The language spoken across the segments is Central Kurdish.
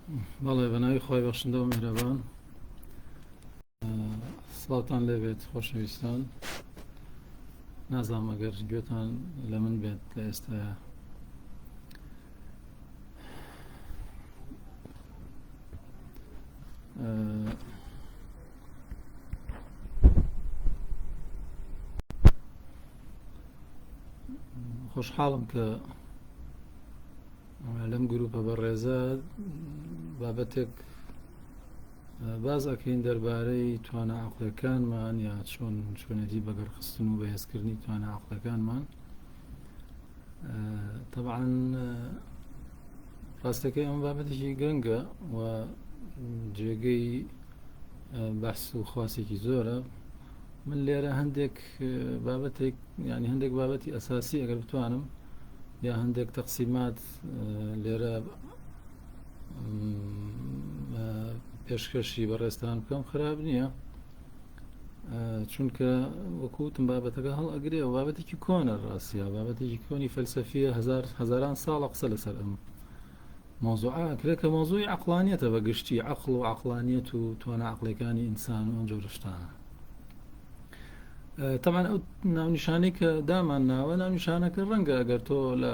بەڵێ بەناوی خۆی بەخشندە و میهرەبان. سڵاوتان لێبێت خۆشەویستان. نازانم ئەگەر گوێتان لە من بێت لە ئێستاە. خۆشحاڵم کە لەم گروپە بەڕێزە بابەتێک باز ئەکەین دەربارەی توانە عەقڵیەکانمان یا چۆنێتی بەگەڕخستن و بەهێزکردنی توانە عەقڵیەکانمان. طبعاً ڕاستەکەی ئەم بابەتێکی گرنگە و جێگەی بەحس و خواسێکی زۆرە. من لێرە هەندێک بابەتێک ینی هەندێک بابەتی ئەساسی ئەگەر بتوانم یا هەندێک تەقسیمات لێرە پێشکەشی بەڕێستان بکەم خراپ نییە، چونکە وەکوتم بابەتەکە هەڵ ئەگرێ و بابەتێکی کۆنە ڕاستیە، بابەتێکی کۆنی فەلسەفیە هەزاران ساڵە قسە لەسەر ئەم مۆزوعە کرێت کە مۆزوعی عەقڵانیەتە بەگشتی عەقڵ و عەقڵانیەت و توانە عەقڵیەکانی ئینسان و ئەم جۆرە شتانە. طبعاً ئەو ناونیشانەی کە دامان ناوە ناونیشانەکە ڕەنگە ئەگەر تۆ لە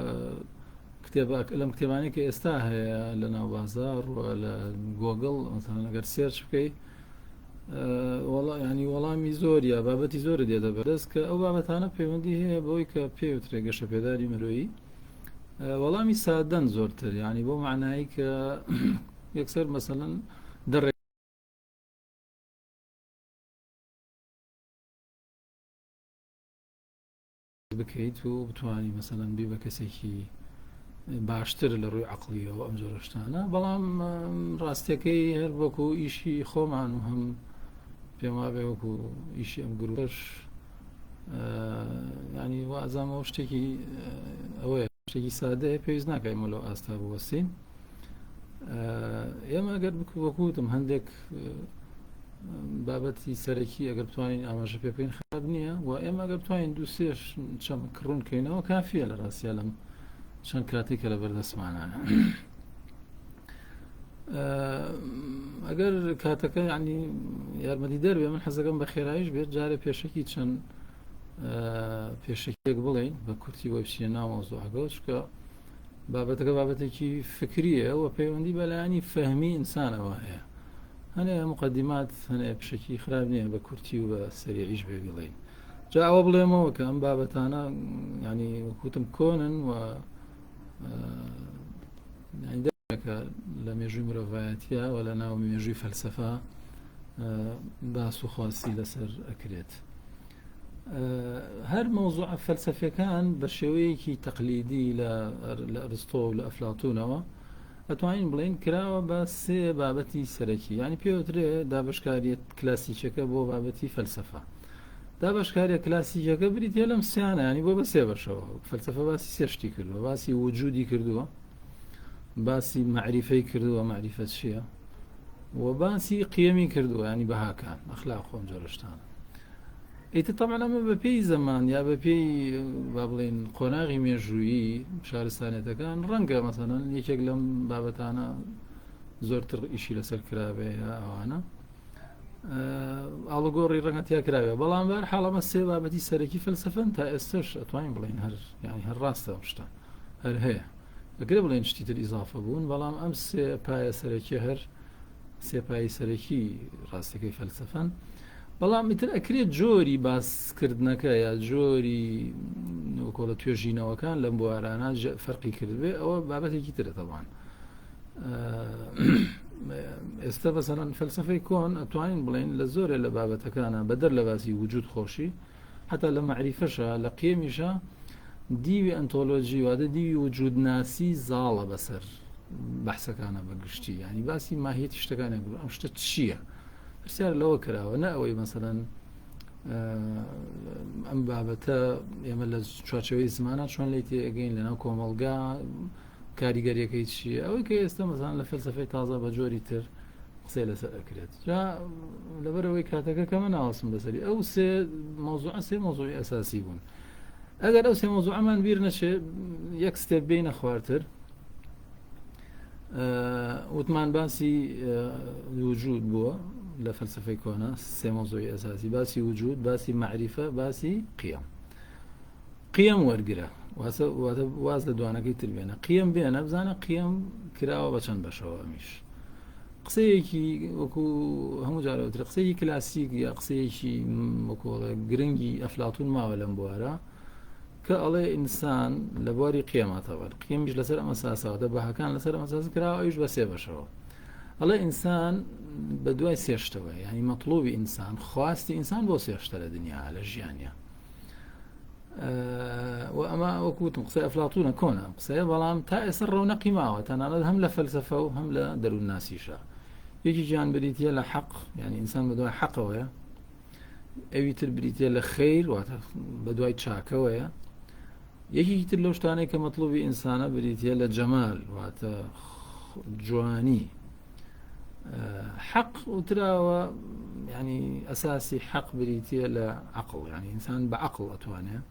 لەم کتێبانەی کە ئێستا هەیە لە ناو بازار و لە گۆگڵ مەسەڵەن ئەگەر سێرچ بکەیت ینی وەڵامی زۆریە بابەتی زۆرە دێتە بەدەست کە ئەو بابەتانە پەیوەندی هەیە بەوەی کە پێوترێ گەشە پێداری مرۆیی. وەڵامی سادەن زۆرتر، ینی بۆ معنایی کە یەکسەر مەسەڵەن دەڕێ بکەیت و بتوانی مەسەڵەن بی بە کەسێکی باشتر لە ڕووی عەقڵیەوە ئەم جۆرە شتانە. بەڵام ڕاستیەکەی هەر وەکو ئیشی خۆمان و هەم پێم وابێ وەکو ئیشی ئەم گروپەش ینی وازانەوە شتێکی ئەوەیە شتێکی سادەیە پێویست ناکەین لەو ئاستا بوەستین. ئێمە ئەگەر وەکوتم هەندێک بابەتی سەرەکی ئەگەر بتوانین ئاماژە پێ بکەین خراپ نییە و ئێمە ئەگەر بتوانین دوو سێش چەند کڕونکەینەوە کافیە لە ڕاستیە لەم چەند کاتێکە لە بەردەستمانە. ئەگەر کاتەکە ینی یارمەتی دەربێ من حەزەکەم بە خێراییش بێت جارێ پێشەکی چەند پێشەکێک بڵێین بە کورتی وە بچینە ناو مۆزوعەکە، چونکە بابەتەکە بابەتێکی فکریە و پەیوەندی بەلایانی فەهمی ئینسانەوە هەیە. هەنێ مقدمات هەنێ پشکی خراپ نییە بە کورتی و بە سەریعیش بێ بڵێین. جا ئەوە بڵێمەوە کە ئەم بابەتانە ینی وەکوتم کۆنن و کە لە مێژووی مرۆڤایەتیە و لە ناو مێژووی فەلسەفا باس و خواسی لەسەر ئەکرێت. هەر مۆزوع فەلسەفیەکان بە شێوەیەکی تەقلیدی لە ئەرستۆ و لە ئەفلاتونەوە ئەتوانین بڵێن کراوە بە سێ بابەتی سەرەکی، ینی پێوترێ دابشکاریت کلاسیکەکە بۆ بابەتی فەلسەفا. دابشکاریە کلاسیکەکە بریتە لەم سیانە، ینی بۆ بە سێ بەشەوە. فەلسەفە باسی سێشتی کردووە، باسی وجودی کردووە، باسی معریفەی کردووە، معریفەت چییە، و باسی قیەمی کردووە، ینی بەهاکان ئەخلاق و ئەم جۆرە شتانە. ئیتر طبعاً ئەمە بە پێی زەمان یا بە پێی با بڵێن قۆناغی مێژوویی شارستانێتەکان ڕەنگە مەسەڵەن یەکێک لەم بابەتانە زۆرتر ئیشی لەسەر کرابێ یا ئەوانە ئاڵوگۆڕی ڕەنگە تیا کراوێ. بەڵام بەرحاڵ ئەمە سێ بابەتی سەرەکی فەلسەفەن تا ئێستش ئەتوانین بڵێن هەر ینی هەر ڕاستە ئەم شتە هەر هەیە، ئەگەر بڵێن شتی تر ئیزافە بوون، بەڵام ئەم سێ پایە سەرەکی هەر سێ پایی سەرەکی ڕاستەکەی فەلسەفەن. بەڵام ئیتر ئەکرێت جۆری باسکردنەکە یا جۆری وەکۆڵە توێژینەوەکان لەم بوارانە فەرقی کردبێ، ئەوە بابەتێکی ترە تەوان. ئێستا بەسەرەن فەلسەفەی کۆن ئەتوانین بڵێن لە زۆرێ لە بابەتەکانە بەدەر لە باسی وجود خۆشی حتا لە معریفەشە لە قیەمیشە دیوی ئەنتۆلۆجی وادە دیوی وجود ناسی زاڵە بەسەر بەحسەکانە بەگشتی، ینی باسی ماهیەتی شتەکانە گرو ئەم شتە چییە پرسیار لەوە کراوە، نە ئەوەی مەسەڵەن ئەم بابەتە ئێمە لە چوارچەوەی زمانە چۆن لی تێگەین لەناو کۆمەڵگا کاریگەریەکەی چییە، ئەوەی کە ئێستا مەسەڵەن لە فەلسەفەی تازە بە جۆری تر قسەی لەسەر ئەکرێت. جا لەبەرەوەی کاتەکە کەمە ناوەسم بەسەری ئەو سێ مۆزوعی ئەساسی بوون. ئەگەر ئەو سێ مۆزوعەمان بیر نەچێ یەک ستێپ بینە خواردتر وتمان باسی وجود بووە لە فەلسفەی کۆنا سێ مۆزۆی ئەساسی باسی وجود باسی معریفە باسی قیەم وەرگرە واز لە دوانەکەی تر بێنە قیەم بێنە بزانە قیەم کراوە بە چەند بەشەوە ئەمیش قسەیەکی وەکو هەموو جارەوەتر قسەیەکی کلاسیک یا قسەیەکی وەکۆڵە گرنگی ئەفلاتون ماوە لەم بوارە کە ئەڵێ ئینسان لە بواری قیامەتەوە قیەمیش لەسەر ئەمە ساساوە بەهەکان لەسەر ئەمە ساس کراوە ئەویش بە سێ بەشەوە ئەڵێ ئینسان بە دوای سێشتەوە یعنی مەطلوبی ئینسان خواستی ئینسان بۆ سێشتە لە دنیا لە ژیانە و ئەمە وەکوتم قسەی ئەفلاتونە کۆنا قسەیە بەڵام تا ئێستا ڕەونەقی ماوە تەنانەت هەم لە فەلسفە و هەم لە دەروون ناسیشە یەکی گیان بریتە لە حەق یعنی ئینسان بە دوای حەقەوەیە ئەوی تر بریتە لە خەیر واتە بە دوای چاکەوەیە یەکی تر لەو شتانەی کە مەطلوبی ئینسانە بریتە لە جەمال واتە جوانی حەق وتراوە ینی ئەساسی حەق بریتە لە عەقڵ ینی ئینسان بە عەقڵ ئەتوانێت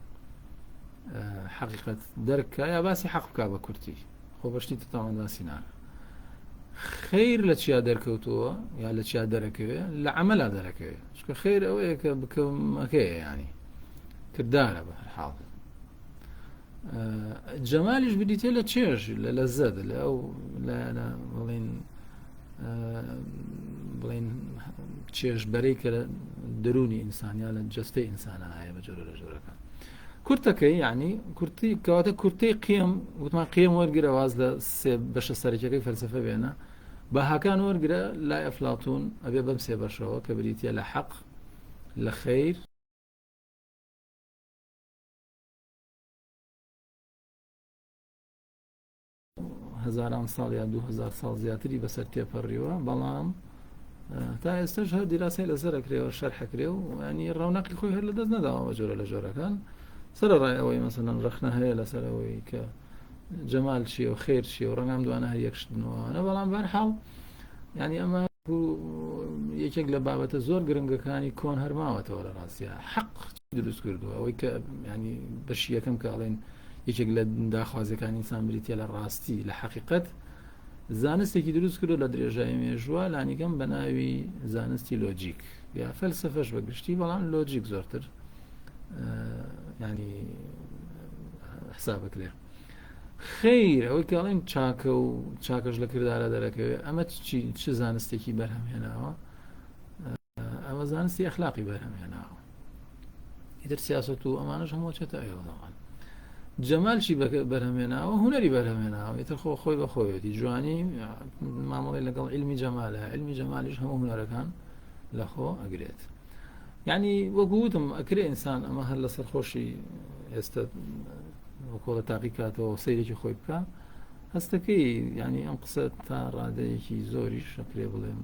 حقیقت دەرکە یا باسی حەق بکا بە کورتی خۆ بەشتی تەواوان باسی ناکە خەیر لە چیا دەرکەوتووە یا لە چیا دەرەکەوێت لە عەمەلا دەرەکەوێت چکە خەیر ئەوەیە کە بکەمەکەیە ینی کردارە بە هەر حاڵ جەمالیش بریتە لە چێژ لە لەزەت لە ئەو بڵێن چێژبەرەی کە دەرونی ئینسانیا لە جەستەی ئینسانە هەیە بە جۆرە لە جۆرەکان کورتەکەی یعنی کورتی کەواتە کورتەی قیەم وتمان قیەم وەرگرە واز لە سێ بەشە سەرەکیەکەی فەلسفە بێنە بەهاکان وەرگرە لای ئەفلاتون ئەبێ بەم سێ بەشەوە کە بریتە لە حەق لە خەیر هزاران ساڵ یا 2000 ساڵ زیاتری بەسەر تێپەڕیوە بەڵام تا ئێستش هەر دیراسی لەسەر ئەکرێەوە شەرحەکرێ و ینی ڕەونەقی خۆی هەر لە دەست نەداوە بە جۆرە لە جۆرەکان سەرڕای ئەوەی مەسەلەن ڕەخنە هەیە لەسەر ئەوەی کە جەمال چیە و خێر چیە و ڕەنگام دوانە هەر یەکشتنەوەوانە بەڵام بەرحاڵ ینی ئەمە یەکێک لە بابەتە زۆر گرنگەکانی کۆن هەرماوەتەوە لە ڕاستیە حەق دروست کردووە ئەوەی کە ینی بەشی یەکەم کە ئەڵێن یەکێک لە داخوازەکانی ئینسان بریتە لە ڕاستی لە حەقیقەت زانستێکی دروست کردو لە درێژای مێژووە لانیگەم بە ناوی زانستی لۆجیک یا فەلسفەش بەگشتی بەڵام لۆجیک زۆرتر ینی حساب بکرێ خەیر ئەوەی کاڵێن چاکە و چاکەش لە کردارە دەرەکەوێت ئەمە چ زانستێکی بەرهەمهێناوە ئەمە زانستی ئەخلاقی بەرهەمهێناوە ئیتر سیاسەت و ئەمانش هەموو چێتە ئێوەڵەوان جەمالشی بەرهەمێناوە هونەری بەرهەمێناوە ئیتر خۆی بە خۆیەتی جوانی مامەڵی لەگەڵ علمی جەمالە علمی جەمالیش هەموو هونەرەکان لەخۆ ئەگرێت یعنی وەگوتم ئەکرێ ئینسان ئەمە هەر لە سەرخۆشی ئێستا کۆڵە تاقیکاتەوە سەیرێکی خۆی بکە هەستەکەی ینی ئەم قسە تا ڕادەیەکی زۆریش ئەکرێ بڵێم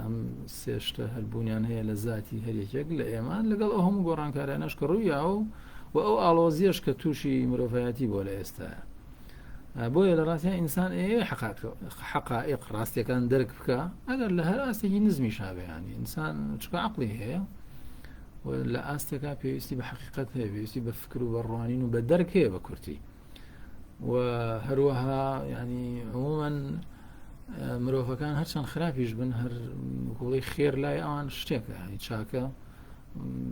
ئەم سێشتە هەربوونیان هەیە لە ذاتی هەرێکێک لە ئێمان لەگەڵ ئەو هەموو گۆڕانکارانەش کە ڕوویا و ئەو ئاڵۆزیەش کە تووشی مرۆڤایەتی بۆ لە ئێستاە بۆیە لە ڕاستیان ئینسان حقائق ڕاستیەکان دەرک بکە ئەگەر لە هەر ئاستێکی نزمی شابێیانی ئینسان چکە عەقڵی هەیە لە ئاستێکا پێویستی بە حقیقەت هەیە پێویستی بە فکر و بەڕوانین و بە دەرک هەیە بە کورتی و هەروەها ینی عمومەن مرۆڤەکان هەرچەند خراپیش بن هەر گوڵی خێر لای ئەوان شتێکە ینی چاکە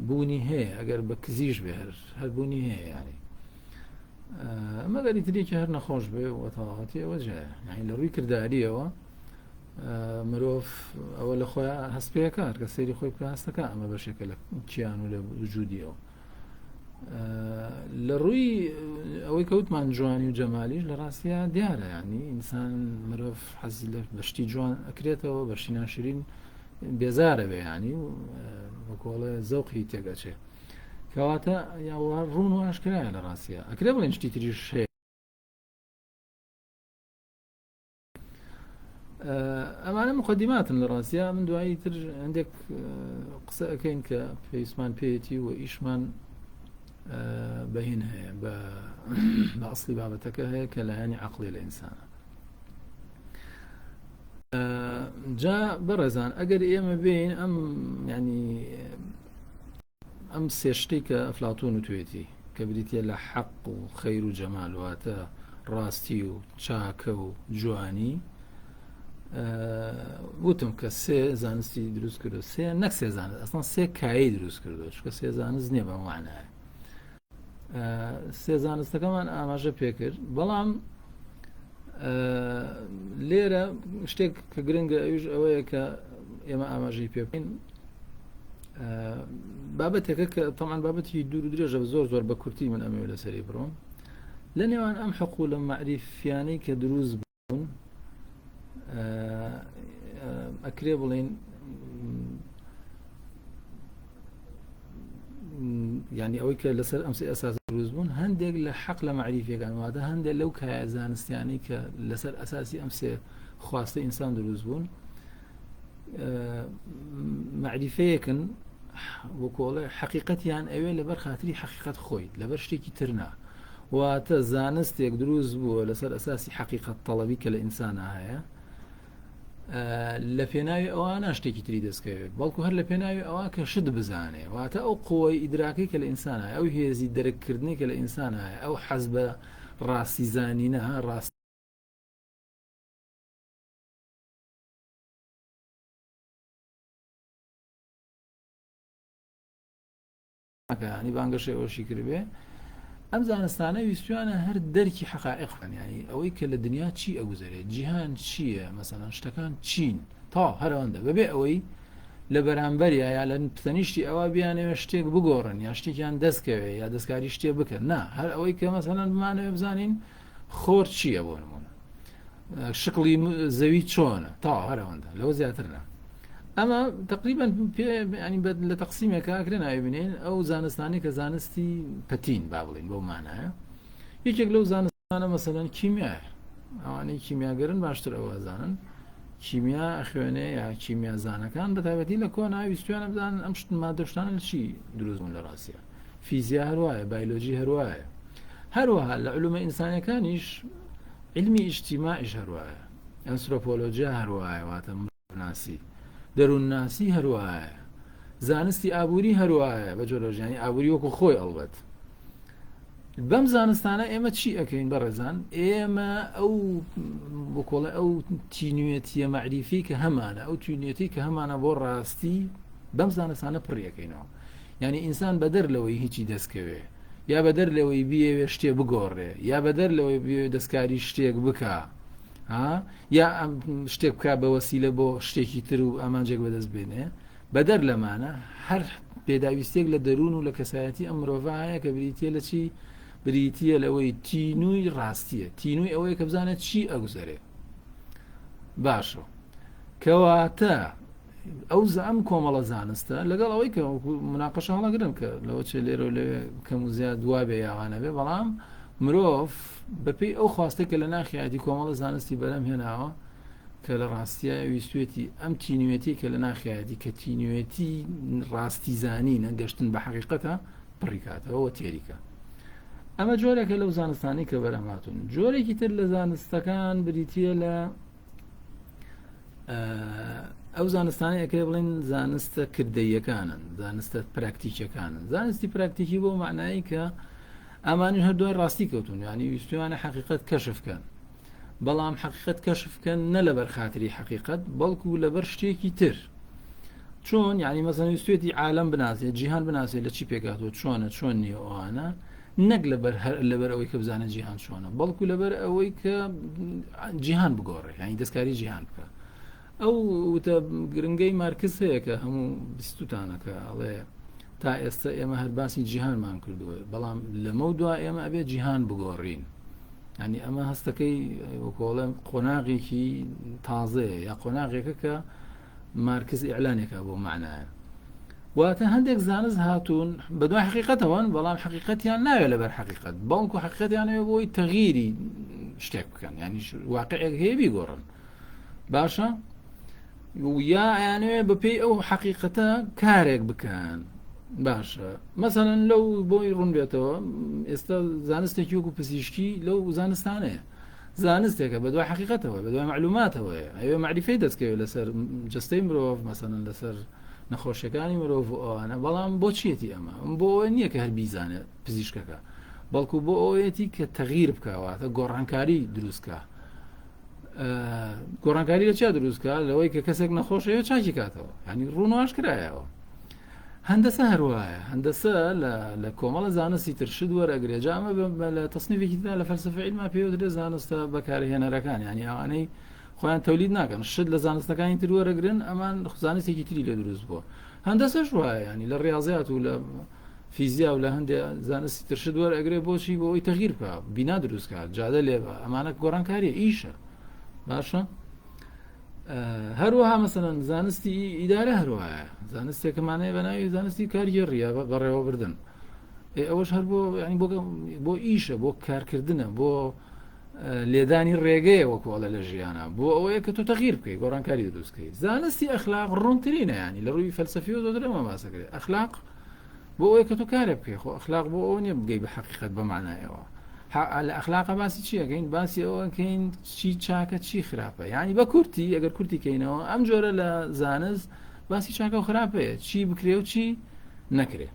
بوونی هەیە ئەگەر بە کزیش بێ هەر بوونی هەیە ینی مەگەری تریکی هەر نەخۆش بێ و تەواوەتی ئەوە جایە یعنی لە ڕووی کرداریەوە مرۆڤ ئەوە لە خۆیان هەست پێکات کە سەیری خۆی بکە هەستەکە ئەمە بەشێکە لە چیان و لە وجودیەوە لە ڕووی ئەوەی کەوتمان جوانی و جەمالیش لە ڕاستیە دیارە ینی ئینسان مرۆڤ حەزی لە بەشتی جوان ئەکرێتەوە بەشتی ناشرین بێزارە بێ ینی و وەکۆڵێ زەوقی تێگەچێ کەواتە یاوە ڕوون و ئاشکرایە لە ڕاستیە ئەکرێ بڵێن شتی تریش هەیە ئەمانە مقدماتن لە ڕاستیە من دوایی تر هەندێک قسە ئەەکەین کە پێویستمان پێیەتی و ئیشمان بەهین هەیە بە ئەسڵی بابەتەکە هەیە کە لایەنی عەقڵی لە ئینسانە جا بەڕێزان ئەگەر ئێمە بین ئەم ینی ئەم سێشتەی کە ئەفلاتون و توێتی کە بریتە لە حەق و خەیر و جەمال واتە ڕاستی و چاکە و جوانی وتم کە سێ زانستی دروست کردو سێ نەک سێ زانست ئەسڵان سێ کایی دروست کردو چکە سێ زانست نییە بە معنایە سێ زانستەکەمان ئاماژە پێکرد بەڵام لێرە شتێک کە گرنگە ئەوش ئەوەیە کە ئێمە ئاماژەی پێ بکەین بابەتێکە کە تەمان بابەتی دوور و درێژە زۆر زۆر بە کورتی من ئەمێ لەسەری بڕۆم لە نێوان ئەم حقوق لە معریفیانەی کە دروست بوون ئەکرێ بڵین يعني ئەوەی کە لەسەر ئەمسی ئەساس دروست بوون هەندێک لە حەق لە معریفیەکان واتە هەندێک لەو کایە زانستیانی کە لەسەر ئەساسی ئەمسێ خواستە ئینسان دروست بوون معریفەیەکن وەکۆڵێ حقیقەتیان ئەوێ لەبەر خاتری حقیقەت خۆی لەبەر شتێکی ترنا واتە زانستێک دروست بووە لەسەر ئەساسی حقیقەت تەڵەبی کە لە ئینسانە هەیە لە پێناوی ئەوانە شتێکی تری دەستکەوێت بەڵکو هەر لە پێناوی ئەوە کە شت بزانێ واتە ئەو قوی ئیدراکی کە لە ئینسانە ئەو هێزی دەرەکردنی کە لە ئینسانە ئەو حەز بە ڕاستی زانینە ڕاست ینی بانگەشەی ئەوشی کردبێ ئەم زانستانە ویستوانە هەر دەرکی حقائق ینی ئەوەی کە لە دنیا چی ئەگوزارێت جیهان چییە مەسەڵەن شتەکان چین تا هەرەوەندە بەبێ ئەوەی لە بەرامبەریا یا لە تەنیشتی ئەوە بیانەوە شتێک بگۆڕن یا شتێکیان دەستکەوێ یا دەستکاری شتێ بکەن نا هەر ئەوەی کە مەسەڵەن بمانەوە بزانین خۆر چییە بۆ نمونە شکڵی زەوی چۆنە تا هەرەوەندە لەوە زیاترە ئەمە تقریبا ینی لە تەقسیمێکە ئاکرێ ناوێبینێن ئەو زانستانی کە زانستی پەتین با بڵین بۆ مانایە یەکێک لەو زانستانە مەسەڵەن کیمیایە ئەوانەی کیمیاگەرن باشتر ئەوە زانن کیمیا خوێنێ یا کیمیا زانەکان بە تایبەتی لە کۆنا ویستوانە بزانن ئەم شت مادەشتانە لە چی دروست بوون لە ڕاستیە فیزیا هەروایە بایۆلۆژی هەروایە هەروەها لە علومە ئینسانیەکانیش علمی ئیجتیماعیش هەروایە ئەنثروپۆلۆجیا هەروایە واتە مرۆڤناسی دەروون ناسی هەروایە زانستی ئابووری هەروایە بە جۆرەژیانی ئابووری وەکو خۆی ئەڵبەت بەم زانستانە ئێمە چی ئەەکەین بەڕێزان ئێمە ئەو بکۆڵە ئەو تینوێتیە معریفی کە هەمانە ئەو تینوێتی کە هەمانە بۆ ڕاستی بەم زانستانە پڕیەکەینەوە یعنی ئینسان بەدەر لەوەی هیچی دەستکەوێ یا بەدەر لەوەی بیەوێ شتێ بگۆڕێ یا بەدەر لەوەی بێ دەستکاری شتێک بکە یا شتێک بکە بە وەسیلە بۆ شتێکی تر و ئامانجێک بەدەست بێنێ بەدەر لەمانە هەر پێداویستێک لە دەروون و لە کەسایەتی ئەم مرۆڤ هەیە کە بریتە لە چی بریتە لەوەی تینووی ڕاستیە تینووی ئەوەیە کە بزانێت چی ئەگوزارێ باشە کەواتە ئەو ئەم کۆمەڵە زانستە لەگەڵ ئەوەی کە مناقەشە هەڵەگرن کە لەوە چێ لێرە لەوێ کەم و زیاد دوابێ یاوانە بێ بەڵام مرۆڤ بەپێی ئەو خواستە کە لە ناخیاتی کۆمەڵە زانستی بەرەم هێناوە کە لە ڕاستیە ویستێتی ئەم تینوێتی کە لە ناخیاتی کە تینوێتی ڕاستی زانینە گەشتن بە حقیقەتە پڕیکاتەوە تێریکە ئەمە جۆرێکە لەو زانستانی کە بەرەماتون جۆرێکی تر لە زانستەکان بریتە لە ئەو زانستانەیەکە بڵین زانستە کردەیەکانن زانستە پراکتیکەکانن زانستی پراکتیکی بۆ معنایی کە ئەمانی هەردووای ڕاستی کەوتون ینی ویستوانە حقیقەت کەشفکەن بەڵام حقیقەت کەشفکەن نە لەبەر خاتری حقیقەت بەڵکو لەبەر شتێکی تر چۆن یعنی مەسەڵەن ویستێتی عالەم بناسێت جیهان بناسێت لە چی پێکاتەوە چۆنە چۆن نیە ئەوانە نەک لەبەر ئەوەی کە بزانە جیهان چۆنە بەڵکو لەبەر ئەوەی کە جیهان بگۆڕێ ینی دەستکاری جیهان بکە ئەو وتە گرنگەی مارکس هەیە کە هەموو بیستوتانەکە ئەڵێ تا ئێستا ئێمە هەر باسی جیهانمان کردووە بەڵام لەمە دوای ئێمە ئەبێ جیهان بگۆڕین ینی ئەمە هەستەکەی وەکۆڵێم قۆناغێکی تازەیە یا قۆناغێکە کە مارکس ئیعلانێکە بۆ معنایە واتە هەندێک زانست هاتوون بە دوای حقیقەتەوەن بەڵام حقیقەتیان ناوێت لەبەر حقیقەت بەڵکو حقیقەتیانەوێ بۆی تەغییری شتێک بکەن ینی واقعێک هەیە بیگۆڕن باشە یا ئەیانەوێ بەپێی ئەو حقیقەتە کارێک بکەن باشە مەسەڵەن لەو بۆی ڕوون بێتەوە ئێستا زانستێکی وەکو پزیشکی لەو زانستانەیە زانستێکە بە دوای حقیقەتەوە بە دوای معلوماتەوەیە ئەوێ معریفەی دەستکەوێت لەسەر جستەی مرۆڤ مەسەڵەن لەسەر نەخۆشیەکانی مرۆڤ ئەوانە بەڵام بۆ چیەتی ئەمە بۆ نییە کە هەر بیزانێت پزیشکەکە بەڵکو بۆ ئەوەتی کە تەغیر بکەواتە گۆڕانکاری دروستکە. گۆڕانکاری لە چا دروستکە؟ لەوەی کە کەسێک نەخۆشەوە چاکی کاتەوە، ینی ڕوونواش کرایەوە. هەندەسە هەروایە، هەندەسە لە کۆمەڵە زانستی ترشد وەرەگرێ جامە لە تەسنیفێکی دا لە فەلسفە عیلما پێوترێ زانستە بەکارهێنەرەکان، ینی ئەوانەی خۆیان تەولید ناکەن شت لە زانستەکانی تر وەرەگرن، ئەمان زانستێکی تری لە دروست بووە. هەندەسەش وایە، ینی لە ڕاضیات و لە فیزیا و لە هەندێک زانستی ترشد وەرەگرێ بۆچی بۆ ئەوی تەغیر بکە، بینا دروستکات، جادە لێ ئەمانە گۆڕانکاریە ئیشە باشە. هەروەها مەسەلەن زانستی ئیدارە هەروایە، زانستێکمانەیە بەناوی زانستی کارگێڕیە بەڕێوەبردن، ئەوەش هەر بۆ ینی بۆ ئیشە، بۆ کارکردنە، بۆ لێدانی ڕێگەیە وەکوڵە لە ژیانە، بۆ ئەوەیە کە تۆ تەغیر بکەیت، گۆڕانکاری دروستکەی. زانستی ئەخلاق ڕوونترینە، ینی لە ڕووی فەلسەفی و زۆرەمە ماسەکرێت. ئەخلاق بۆ ئەوەیە کە تۆ کارێ بکەی، خۆ ئەخلاق بۆ ئەوە نیە بگەی بە حەقیقەت بەمانایەوە. لە ئەخلاقە باسی چیەکەین؟ باسی ئەوەکەین چی چاکە چی خراپە، ینی بە کورتی ئەگەر کورتی کەینەوە ئەم جۆرە لە زانست باسی چاکە و خراپەیە، چی بکرێ و چی نەکرێ.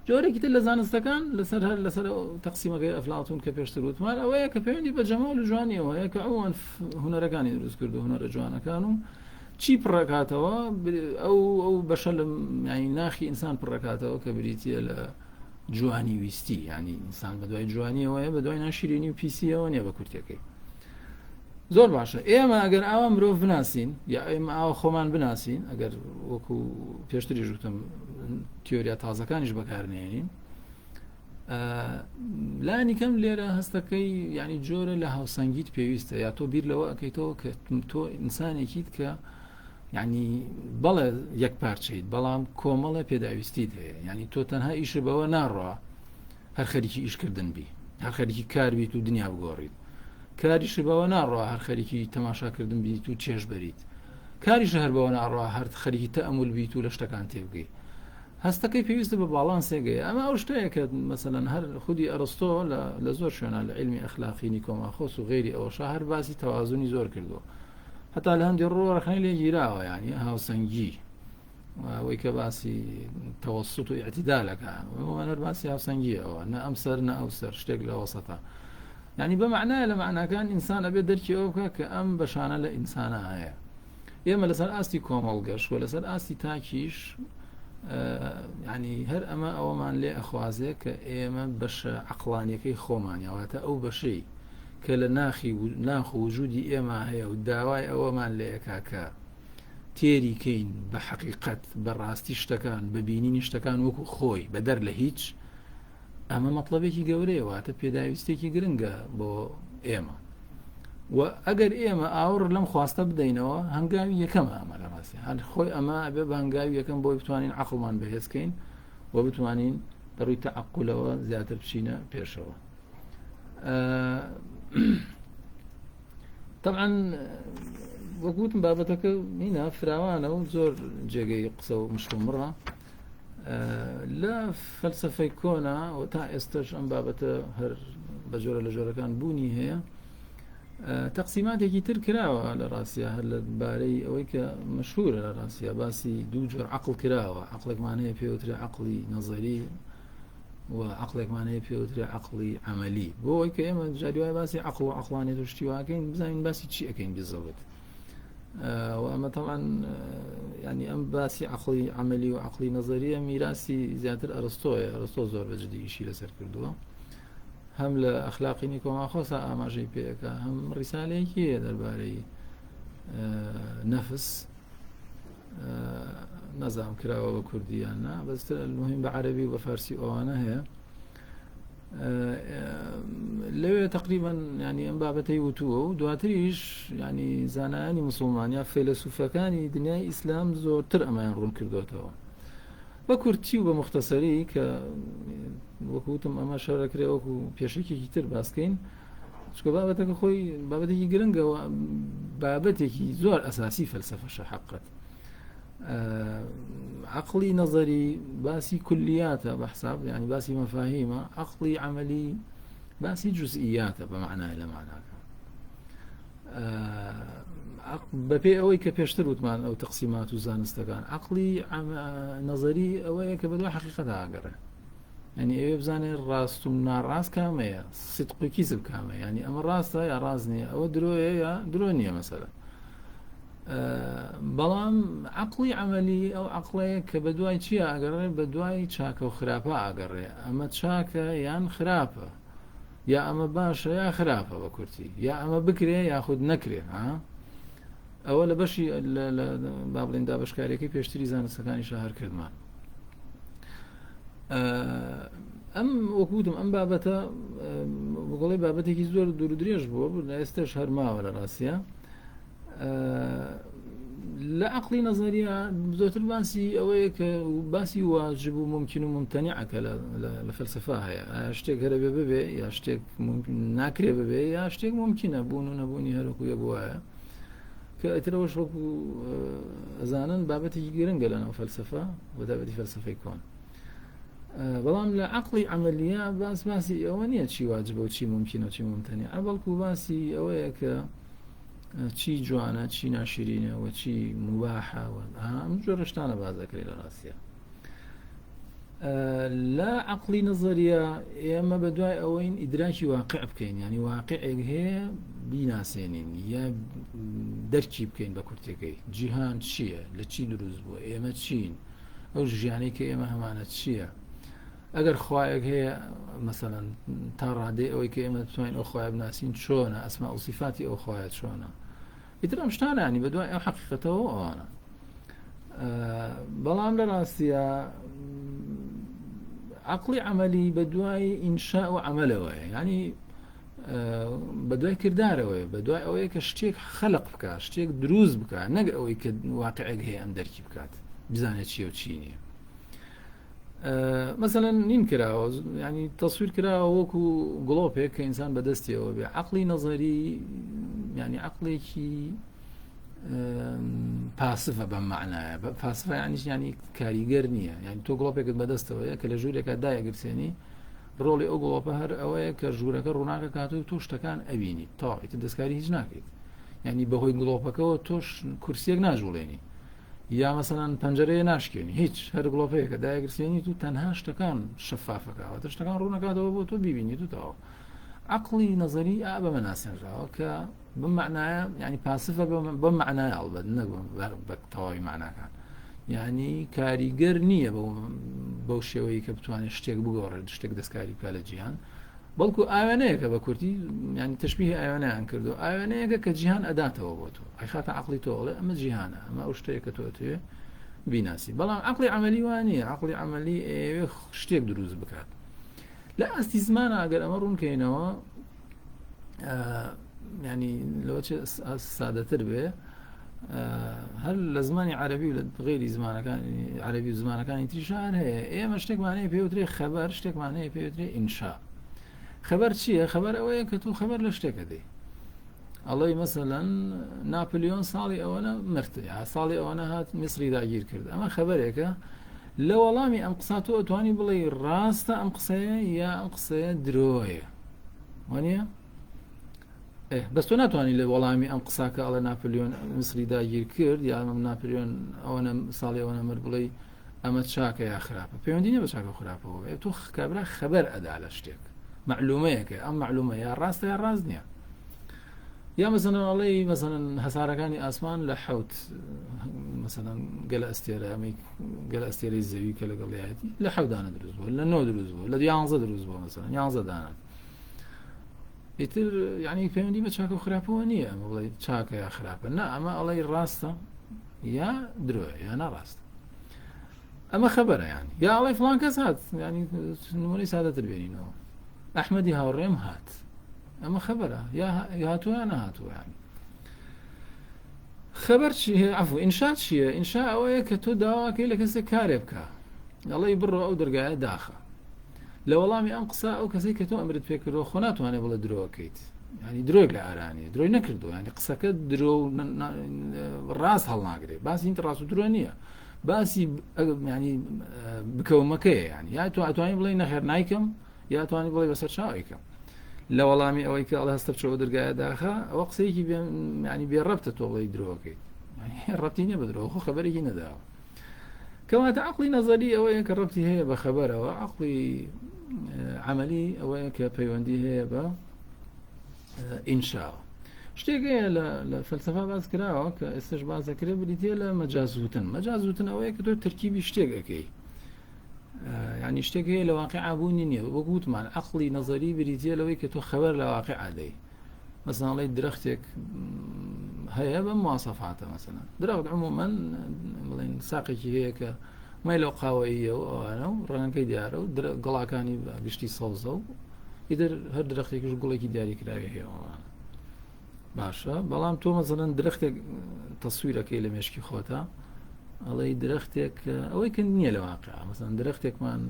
جۆرێکی تر لە زانستەکان لەسەر تەقسیمەکەی ئەفلااتون کە پێشتر وتمان ئەوەیە کە پەیوەندی بە جەمال و جوانیەوەیە کە ئەوان هونەرەکانی دروست کرد و هونەرە جوانەکان و چی پڕەکاتەوە ئەو بەشە لە ناخی ئینسان پڕەکاتەوە کە بریتە لە جوانی ویستی، ینی ئینسان بە دوای جوانیەوەیە بە دوای ناشیرینی و پیسیەوە نیە بە کورتەکەی. زۆر باشە ئێمە ئەگەر ئاوا مرۆڤ بناسین یا ئێمە ئاوا خۆمان بناسین، ئەگەر وەکو پێشتری ژوتم تیۆریا تازەکانیش بەکارنێنین، لانی کەم لێرە هەستەکەی ینی جۆرە لە هاوسەنگیت پێویستە، یا تۆ بیر لەوە ئەەکەیتەوە کە تۆ ئینسانێکیت کە ینی بەڵێ یەک پارچەیت بەڵام کۆمەڵە پێداویستیت هەیە، ینی تۆ تەنها ئیشە بەوە ناڕوا هەر خەریکی ئیشکردن بی، هەر خەریکی کار بیت و دنیا بگۆڕیت، کاریش بەوە ناڕوا هەر خەریکی تەماشاکردن بیت و چێژ بەریت، کاریش هەر بەوە ناڕوا هەر خەریکی تەئەمول بیت و لە شتەکان تێبگەیت. هەستەکەی پێویستە بە باڵانسێگەیە. ئەمە ئەو شتەیە کە مەسەلەن هەر خودی ئەرستۆ لە زۆر شوێنە لە علمی ئەخلاقی نیکۆماخۆس و غێری ئەوەش هەر باسی تەوازونی زۆر کردووە، هەتا لە هەندێک ڕۆڕەخنەی لێ گیراوە، ینی هاوسەنگی ئەوەی کە باسی تەوەسوت و ئیعتیدالەکە، ئەوەنەر باسی هاوسەنگیەوە، نە ئەم سەر نە ئەو سەر، شتێک لە وەسەتە، ینی بەمعنایە لە معناکان ئینسان ئەبێت دەرکی ئەوە بکە کە ئەم بەشانە لە ئینسانە هەیە. ئێمە لەسەر ئاستی کۆمەڵگەشت و لەسەر ئاستی تاکیش ینی هەر ئەمە ئەوەمان لێ ئەخوازێ کە ئێمە بەشە عەقڵانیەکەی خۆمانیەوەتە ئەو بەشەی کە لە ناخ و وجودی ئێمە هەیە و داوای ئەوەمان لێەکا کە تێریکەین بە حەقیقەت بە ڕاستی شتەکان بە بینینی شتەکان وەکو خۆی بە دەر لە هیچ، ئەمە مەطلبێکی گەورەیەواتە پێداویستێکی گرنگە بۆ ئێمە. و ئەگەر ئێمە ئاور لەم خواستە بدەینەوە هەنگاوی یەکەم ئەمە لە ڕاستی هەر خۆی ئەمە ئەبێ بە هەنگاوی یەکەم بۆی بتوانین عەقڵمان بەهێزکەین و بتوانین بەڕووی تەعەقولەوە زیاتر بچینە پێشەوە. طبعا وەکوتم بابەتەکە هینە فراوانە و زۆر جێگەی قسە و مشرومڕە لە فەلسەفەی کۆنا و تا ئێستش ئەم بابەتە هەر بە جۆرە لە جۆرەکان بوونی هەیە. تەقسیماتێکی تر کراوە لە ڕاستیە هەر لە بارەی ئەوەی کە مەشهورە لە ڕاستیە باسی دوو جۆر عەقڵ کراوە، عەقڵێکمانەیە پێوترێ عەقڵی نەزەری و عەقڵێکمانەیە پێوترێ عەقڵی عەمەلی، بۆ ئەوەی کە ئێمە جاری وای باسی عەقڵ و عەقڵانیەت و شتی واکەین بزانین باسی چی ئەەکەین بزەوت. و ئەمە طبعا ینی ئەم باسی عەقڵی عەمەلی و عەقڵی نەزەریە میراسی زیاتر ئەرستۆیە، ئەرستۆ زۆر بەجددی ئیشی لەسەر کردووە، هەم لە ئەخلاقی نیکۆماخۆسە ئاماژەی پێەکە، هەم ڕیسالەیەکی هەیە دەربارەی نەفس، نەزانم کراوە بە کوردیان نا بەستر المهم بە عەرەبی و بە فارسی ئەوانە هەیە. لەوێ تقریبا ینی ئەم بابەتەی وتووە و دواتریش ینی زانایانی موسڵمانیا فەیلسوفەکانی دنیای ئیسلام زۆرتر ئەمایان ڕوون کردوێتەوە بە کورتی و بە مختصری کە وەکوتم ئەمە شارەکرێ وەکو پێشێکێکی تر باسکەین، چکە بابەتەکە خۆی بابەتێکی گرنگەوە، بابەتێکی زۆر ئەساسی فەلسەفەشە حەقەت. عەقڵی نەزەری باسی کولیاتە بە حساب ینی باسی مەفاهیمە، عەقڵی عەمەلی باسی جوزئیاتە بە معنای لە معناکە. بەپێ ئەوەی کە پێشتر وتمان ئەو تەقسیمات و زانستەکان، عەقڵی نەزەری ئەوەیە کە بەدوای حەقیقەت ئاگەڕێ، ینی ئەوێ بزانێ ڕاست و ناڕاست کامەیە سیدق و کیزب کامە ینی ئەمە ڕاستە یا ڕاست نییە ئەوە درۆیە یا درۆ نییە مەسەلە بەڵام عەقڵی عەمەلی ئەو عەقڵەیە کە بە دوای چی ئاگەڕێ بە دوای چاکە و خراپە ئاگەڕێ ئەمە چاکە یان خراپە یا ئەمە باشە یا خراپە بە کورتی یا ئەمە بکرێ یاخود نەکرێ ئەوە لە بەشی با بڵێن دابەشکاریەکەی پێشتری زانستەکانی شەهر کردمان ئەم وەکوتم ئەم بابەتە بەگوڵی بابەتێکی زۆر دوور درێژ بووە لە ئێستش هەرماوە لە ڕاستیە لە عەقڵی نەزەریە زۆرتر باسی ئەوەیە کە باسی واجب و ممکن و ممتەنیعەکە لە فەلسەفا هەیە شتێک هەرە بێ ببێ یا شتێک ناکرێ ببێ یا شتێک ممکنە بوون و نەبوونی هەرەکو یەک وایە کە ئەترەوەش وەکو ئەزانن بابەتێکی گرنگە لەناو فەلسەفا و دابەتی فەلسەفەی کۆن بەڵام لە عەقڵی عەمەلیە باسی ئەوە نییە چی واجبە و چی ممکنە و چی ممتەنیعە بەڵکو باسی ئەوەیە کە چی جوانە چی ناشرینە و چی مباحە ئەم جۆرە شتانە باز دەکرێت لە ڕاستیە لە عەقڵی نەزەریە ئێمە بە دوای ئەوەین ئیدراکی واقع بکەین ینی واقعێک هەیە بیناسێنین یا دەرکی بکەین بە کورتەکەی جیهان چییە لە چی دروست بووە ئێمە چین ئەو ژیانەی کە ئێمە هەمانە چییە ئەگەر خوایەک هەیە مەسەڵەن تا ڕادەی ئەوەی کە ئێمە دەتوانین ئەو خوایە بناسین چۆنە ئەسما و سیفاتی ئەو خوایە چۆنە ئیتر ئەم شتانانی بە دوای ئەو حەقیقەتەوە ئەوانە بەڵام لە ڕاستیە عەقڵی عەمەلی بە دوای ئینشاء و عەمەلەوەیە ینی بە دوای کردارەوەیە بە دوای ئەوەیە کە شتێک خەلق بکات شتێک دروست بکات نەک ئەوەی کە واقعێک هەیە ئەم دەرکی بکات بزانێت چیە و چی نییە مثلا نیم کراوە ینی تەسویر کراوە وەکو گڵۆپێک کە ئینسان بەدەستیەوە بێ عەقڵی نەزەری ینی عەقڵێکی پاسفە بەم معنایە پاسفە ینی کاریگەر نییە ینی تۆ گڵۆپێکت بەدەستەوەیە کە لە ژوورێکە دایەگرسێنی ڕۆڵی ئەو گڵۆپە هەر ئەوەیە کە ژوورەکە ڕووناکە کاتوی تۆ شتەکان ئەبینی تاویتە دەستکاری هیچ ناکەیت ینی بەهۆی گڵۆپەکەەوە تۆش کورسیەک ناژوڵێنی یا مەسەڵەن پەنجەرەیە ناشکێنی هیچ هەر گڵۆپەیە کە دایەگرسێنی تو تەنها شتەکان شەفافەکەوە شتەکان ڕوونەکاتەوە بۆ تۆ بیبینی توتەوە عەقڵی نەزەری بەمە ناسێنراوە کە بم معنایە ینی پاسفە بەم معنایە ئەڵبەت نەک بە تەواوی معناکان یعنی کاریگەر نییە بەو شێوەیە کە بتوانێت شتێک بگۆڕێت شتێک دەستکاری بکە لە جیهان بەڵکو ئاوێنەیە کە بە کورتی ینی تەشبیه ئاوێنەیان کردو ئاوێنەیەکە کە جیهان ئەداتەوە بۆ تۆ ئەیخاتە عەقڵی تۆڵێ ئەمە جیهانە ئەمە ئەو شتەیە کە تۆ توێ بیناسی بەڵام عەقڵی عەمەلی وانە عەقڵی عەمەلی ئێوێ شتێک دروست بکات لە ئەستی زمانە ئەگەر ئەمە ڕوونکەینەوە ینی لەوە سادەتر بێ هەر لە زمانی عەرەبی و لە غێری زمانەکانی عەرەبی و زمانەکانی تریشان هەیە ئێمە شتێکمانەیە پێوترێ خەبەر شتێکمانەیە پێوترێ ئینشا خەبەر چییە خەبەر ئەوەیە کە تو خەبەر لە شتێکە دەی ئەڵێ مەسەلەن ناپلیۆن ساڵی ئەوەنە مرد یا ساڵی ئەوەنە هات میسری داگیر کرد ئەمە خەبەرێکە لە وەڵامی ئەم قسە تۆ ئەتوانی بڵێ ڕاستە ئەم قسەیە یا ئەم قسەیە درۆیە وانە بەس تۆ ناتوانانی لە وەڵامی ئەم قساکە ئەڵە ناپلیۆن میسری داگیر کرد یا ئەمە ناپلیۆن ئەوەنە ساڵی ئەوەنە مرد بڵێ ئەمە چاکە یا خراپە پەیوەندی نییە بە چاکە خراپەوە تۆ کابرا خەبەر ئەدا لە شتێک معلومەیەکە ئەم معلومە یا ڕاستە یا ڕاست نییە یا مەسەڵەن ئەڵێ مەسەڵەن هەسارەکانی ئاسمان لە حەوت مەسەڵەن گەل ئەستێرە ئەمەی گەل ئەستێرەی زەوی کە لەگەڵیەتی لە حەودانە دروست بووە لە نۆ دروست بووە لە 11 دروست بووە مەسەڵەن 11 دانە ئیتر یعنی پەیوەندی بە چاکە و خراپەوە نییە ئەمە بڵێ چاکە یا خراپە نا ئەمە ئەڵێ ڕاستە یا درۆیە یا ناڕاستە ئەمە خەبەرە ینی یا ئەڵێ فڵان کەس هات ینی نمونەی سادەتر بێنینەوە ئەحمەدی هاوڕێم هات ئەمە خەبەرە یا هاتووە یا نەهاتووە ینی خەبەر چی هەیە عەفو ئینشا چییە ئینشا ئەوەیە کە تۆ داواکەی لە کەسێک کارێ بکە ئەڵێ بڕۆ ئەو دەرگایە داخە لە وەڵامی ئەم قسە ئەو کەسەی کە تۆ ئەمرت پێکردەوە خۆ ناتوانێت بڵێ درۆکەیت ینی درۆیک لە ئارانیە درۆی نەکردو ینی قسەکە درۆ ڕاست هەڵناگرێت باسی اینتە ڕاست و درۆ نییە باسی ینی بکەومەکەیە ینی یا تۆ ئەتوانی بڵێ نەخێر نایکەم یا توانی بڵێ بەسەر چاوێکم لە وەڵامی ئەوەی کە ئەڵە هەستە بچەوە دەرگایە داخە ئەوە قسەیەکی ینی بێڕەبتە تۆ بڵێ درۆکەیت ڕەتی نیە بە درۆ خۆ خەبەرێکی نەداوە كەواتە عقلی نەزەری ئەوەیە کە ڕەبتی هەیە بە خەبەرەوە، عقلی عملی ئەوەیە کە پەیوەندی هەیە بە ئینشاوە. شتێک هەیە لە فەلسەفا باس کراوە کە ئێستش بازەکرێ بریتێ لە مەجازوتن. مەجازوتن ئەوەیە کە تۆ تەرکیبی شتێک ئەەکەی، ینی شتێک هەیە لە واقع ئابوونی نییە. وەک وتمان عقلی نەزەری بریتێ لەوەی کە تۆ خەبەر لە واقع ئادەی. مەساڵی درەختێک هەیە بە مواسەفاتە، مەسەلا درەخت عمومەن بڵێن ساقێکی هەیە کە مای لەو قاوەیە و ئەوانە و ڕەنگەکەی دیارە و گەڵاکانی گشتی سەوزە و ئیدر هەر درەختێکیش گوڵێکی دیاریکراوی هەیەوەوان باشە. بەڵام تۆ مەسەڵەن درەختێک تەسویرەکەی لە مێشکی خۆتە، ئەڵەی درەختێک ئەوەی کە نییە لە واقع. مەسەڵەن درەختێکمان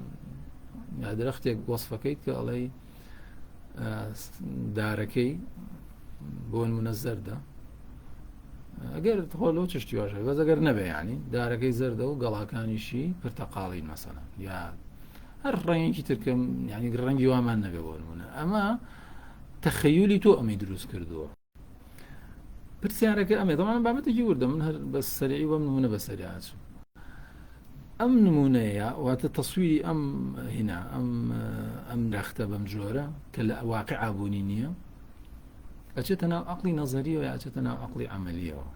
یا درەختێک وەسفەکەیت کە ئەڵەی دارەکەی بۆ نمونە زەردە، ئەگەر خۆلۆ چشتی واشە بەس ئەگەر نەبێ ینی دارەکەی زەردە و گەڵاکانیشی پرتەقاڵین مەسەڵەن یا هەر ڕەنگێکی ترکەم ینی ڕەنگی وامان نەبێ بۆ نمونە. ئەمە تەخەیولی تۆ ئەمەی دروست کردووە. پرسیارەکە ئەمێ دەڵام بابەتێکی وردە من هەر بە سەریعی بەم نمونە بە سەریع چوو. ئەم نمونەیە واتە تەسویری ئەم هینا ئەم درەختە بەم جۆرە کە لە واقع ئابوونی نییە، ئەچێتە ناو عقلی نەزەریەوە یا ئەچێتە ناو عقلی عەمەلیەوە.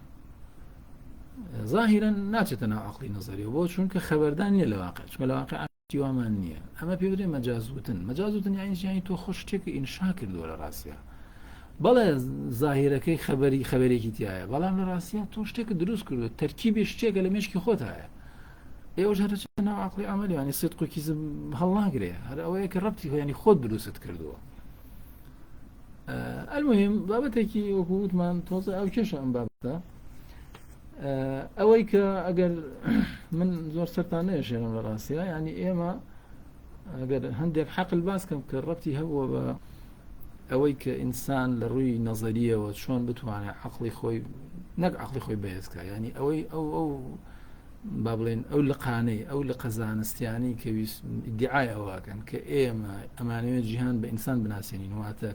ظاهیرەن ناچێتە ناو عقلی نەزەریەوە بۆ چونکە خەبەردار نییە لە واقع، چونکە لە واقع وامان نییە. ئەمە پێ بدرێ مەجازوتن. مەجازوتن یعنی تۆ خۆ شتێک ئینشا کردووە لە ڕاستیە. بەڵێ ظاهیرەکەی خەبەرێکی تایە، بەڵام لە ڕاستیە تۆ شتێکە دروست کردو، تەرکیبی شتێکە لە مێشکی خۆت هەیە. ئێوەش هەرچێتە ناو عقلی عەمەلی، ینی سیدق و کیزب هەڵناگرێ، هەر ئەوەیە کە ڕەبتی ینی خۆت دروست کردووە. المهم بابەتێکی وەکو وتمان تۆزە ئەو کێشە ئەم بابەتە ئەوەی کە ئەگەر من زۆر سەرتان نەیەشێنم لە ڕاستیە، ینی ئێمە ئەگەر هەندێک حەقل باسکەم کە ڕەبتی هەبووە بە ئەوەی کە ئینسان لە ڕووی نەزەریەوە چۆن بتوانێت عقلی خۆی نەک عقلی خۆی بەهێزکە، ینی ئەوەی ئەو با بڵێن ئەو لقانەی ئەو لە قەزانستیانی کە ئیدعای ئەوواکەن کە ئێمە ئەمانەوێت جیهان بە ئینسان بناسیێنین، واتە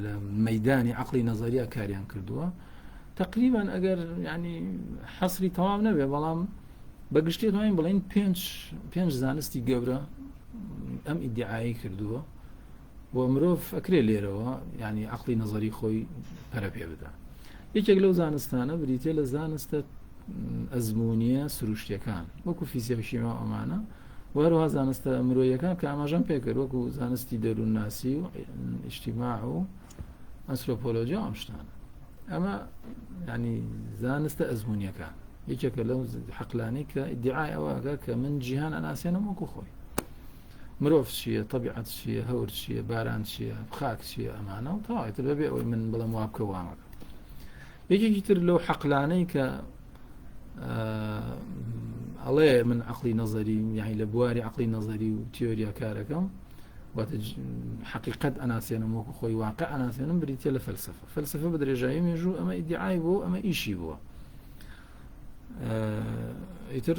لە مەیدانی عقلی نەزەریە کاریان کردووە. تقریبا ئەگەر ینی حەسری تەواو نەبێ، بەڵام بەگشتی توانین بڵێن پێنج زانستی گەورە ئەم ئیدعایی کردووە بۆ مرۆڤ ئەکرێ لێرەوە ینی عقلی نەزەری خۆی پەرە پێ بدە. یەکێک لەو زانستانە بریتێ لە زانستە ئەزمونیە سروشتیەکان وەکو فیزیک شیما ئەمانە، وەروها زانستە مرۆیەکان کە ئاماژەم پێکرد وەکو زانستی دەروونناسی و ئیجتیماع و ئەنتروپۆلۆژیا ئەم شتانە. ئەمە ینی زانستە ئەزمونیەکان یەکێکە لەو حەقلانەی کە ئیدعای ئەوەکە کە من جیهان ئەناسێنم وەکو خۆی. مرۆڤ چییە، طەبیعەت چییە، هەور چییە، باران چییە، خاک چییە، ئەمانە و تەواوەتر بەبێ ئەوەی من بڵێم وا بکە وامەکە. یەکێکی تر لەو حەقلانەی کە ئەڵێ من عقلی نەزەری یعنی لە بواری عقلی نەزەری و تیۆریا کارەکەم واتە حقیقەت ئەناسێنم وەکو خۆی واقع ئەناسێنم بریتێ لە فەلسەفە. فەلسەفە بە درێژایی مێژوو ئەمە ئیدعای بوو، ئەمە ئیشی بووە. ئیتر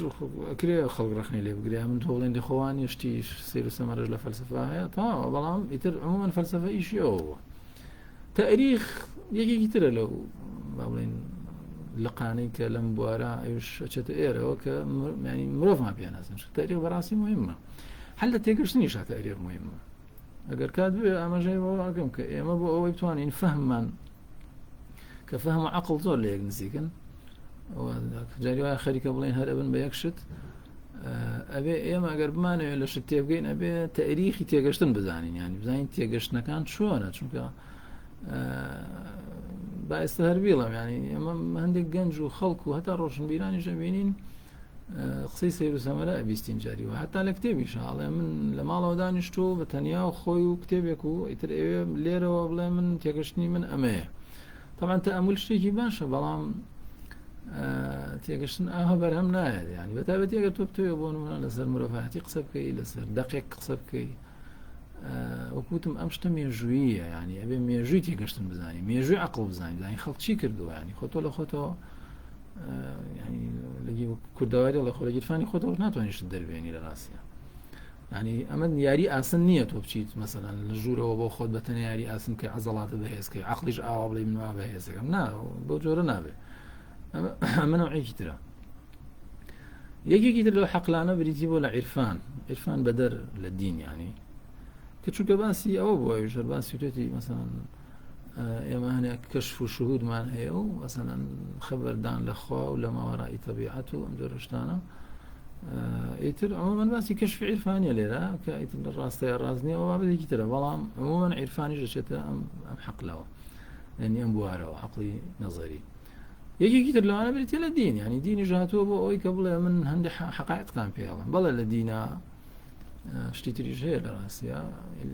ئەکرێ خەڵک ڕخنەی لێ بگرێ من تۆ بڵێن دەخۆوانی شتی سیر و سەمەرەش لە فەلسەفا هەیە تەواوە، بەڵام ئیتر عمومەن فەلسەفە ئیشی ئەوە بووە. تاریخ یەکێکی ترە لەو با بڵێن لقانەی کە لەم بوارە ئەوش ئەچێتە ئێرەوە کە ینی مرۆڤمان پێ ناسن. تاریخ بەڕاستی مهمە، هەل لە تێگەشتنیش تاریخ مهمە. ئەگەر کات بێ ئاماژەی بۆ ئەگەم کە ئێمە بۆ ئەوەی بتوانین فەهممان کە فەهم و عەقڵ زۆر لە یەک نزیکن، جاری وایە خەریکە بڵێن هەر ئەبن بە یەک شت، ئەبێ ئێمە ئەگەر بمانەوێت لە شت تێبگەین ئەبێ تاریخی تێگەشتن بزانین، ینی بزانین تێگەشتنەکان چۆنە، چونکە باعث هەر بیڵم ینی ئەمە هەندێک گەنج و خەڵک و هەتا ڕۆشنبیرانیش ئەبینین قسەی سەیر و سەمەرە ئەبیستین جاری وە هەتا لە کتێبیش ئاڵێ من لە ماڵەوە دانیشتووە بە تەنیا و خۆی و کتێبێک و ئیتر ئێوێ لێرەوە بڵێ من تێگەشتنی من ئەمەیە. طبعاً تەئەموول شتێکی باشە، بەڵام تێگەشتن ئاها بەرهەم نایێت، ینی بەتابەت ئەگەر تۆ بتوێ بۆ نمونە لەسەر مرۆڤایەتی قسە بکەی، لەسەر دەقێک قسە بکەی، وەکوتم ئەم شتە مێژوویە، ینی ئەبێ مێژووی تێگەشتن بزانین، مێژووی عەقڵ بزانین، بزانین خەڵک چی کردووە، ینی خۆ تۆ لە خۆتەوە ینی لەگی کوردەواری لە خۆرەگیرفانی خۆتەوە ناتوانانی شت دەربێنی لە ڕاستیە. ینی ئەمە یاری ئاسن نییە تۆ بچیت مەسەڵەن لە ژوورەوە بۆ خۆت بەتەنیا یاری ئاسن کە عەزەڵاتە بەهێزکەی، عەقلیش ئاوا بڵێ من وا بەهێزەکەم، نا بەو جۆرە نابێت. ئەمە نەوعێکی ترە. یەکێکی تر لەو حەقلانە بریتی بۆ لە عیرفان بەدەر لە دین یانی کە چونکە باسی ئەوە بووە ژەر باسی توێتی مەسەڵەن ئێمە هەنێک کەشف و شهودمان هەیە و مەسەڵەن خەبەردان لە خوا و لە ماوەڕای تەبیعەت و ئەم جۆرە شتانە ئیتر عمومەن باسی کەشف عیرفانیە لێرە کە ئیتر لە ڕاستەیە ڕاست نییە ئەوە بابەتێکی ترە بەڵام عمومەن عیرفانیش دەچێتە ئەم حەقلەوە یعنی ئەم بوارەوە عەقڵی نەزەری یەکێکی تر لەوانە بێتە لە دین ینی دینیش هاتووە بۆ ئەوەی کە بڵێ من هەندێک حەقایقتان پێڵم بەڵێ لە دینە شتی تریش هەیە لە ڕاستیە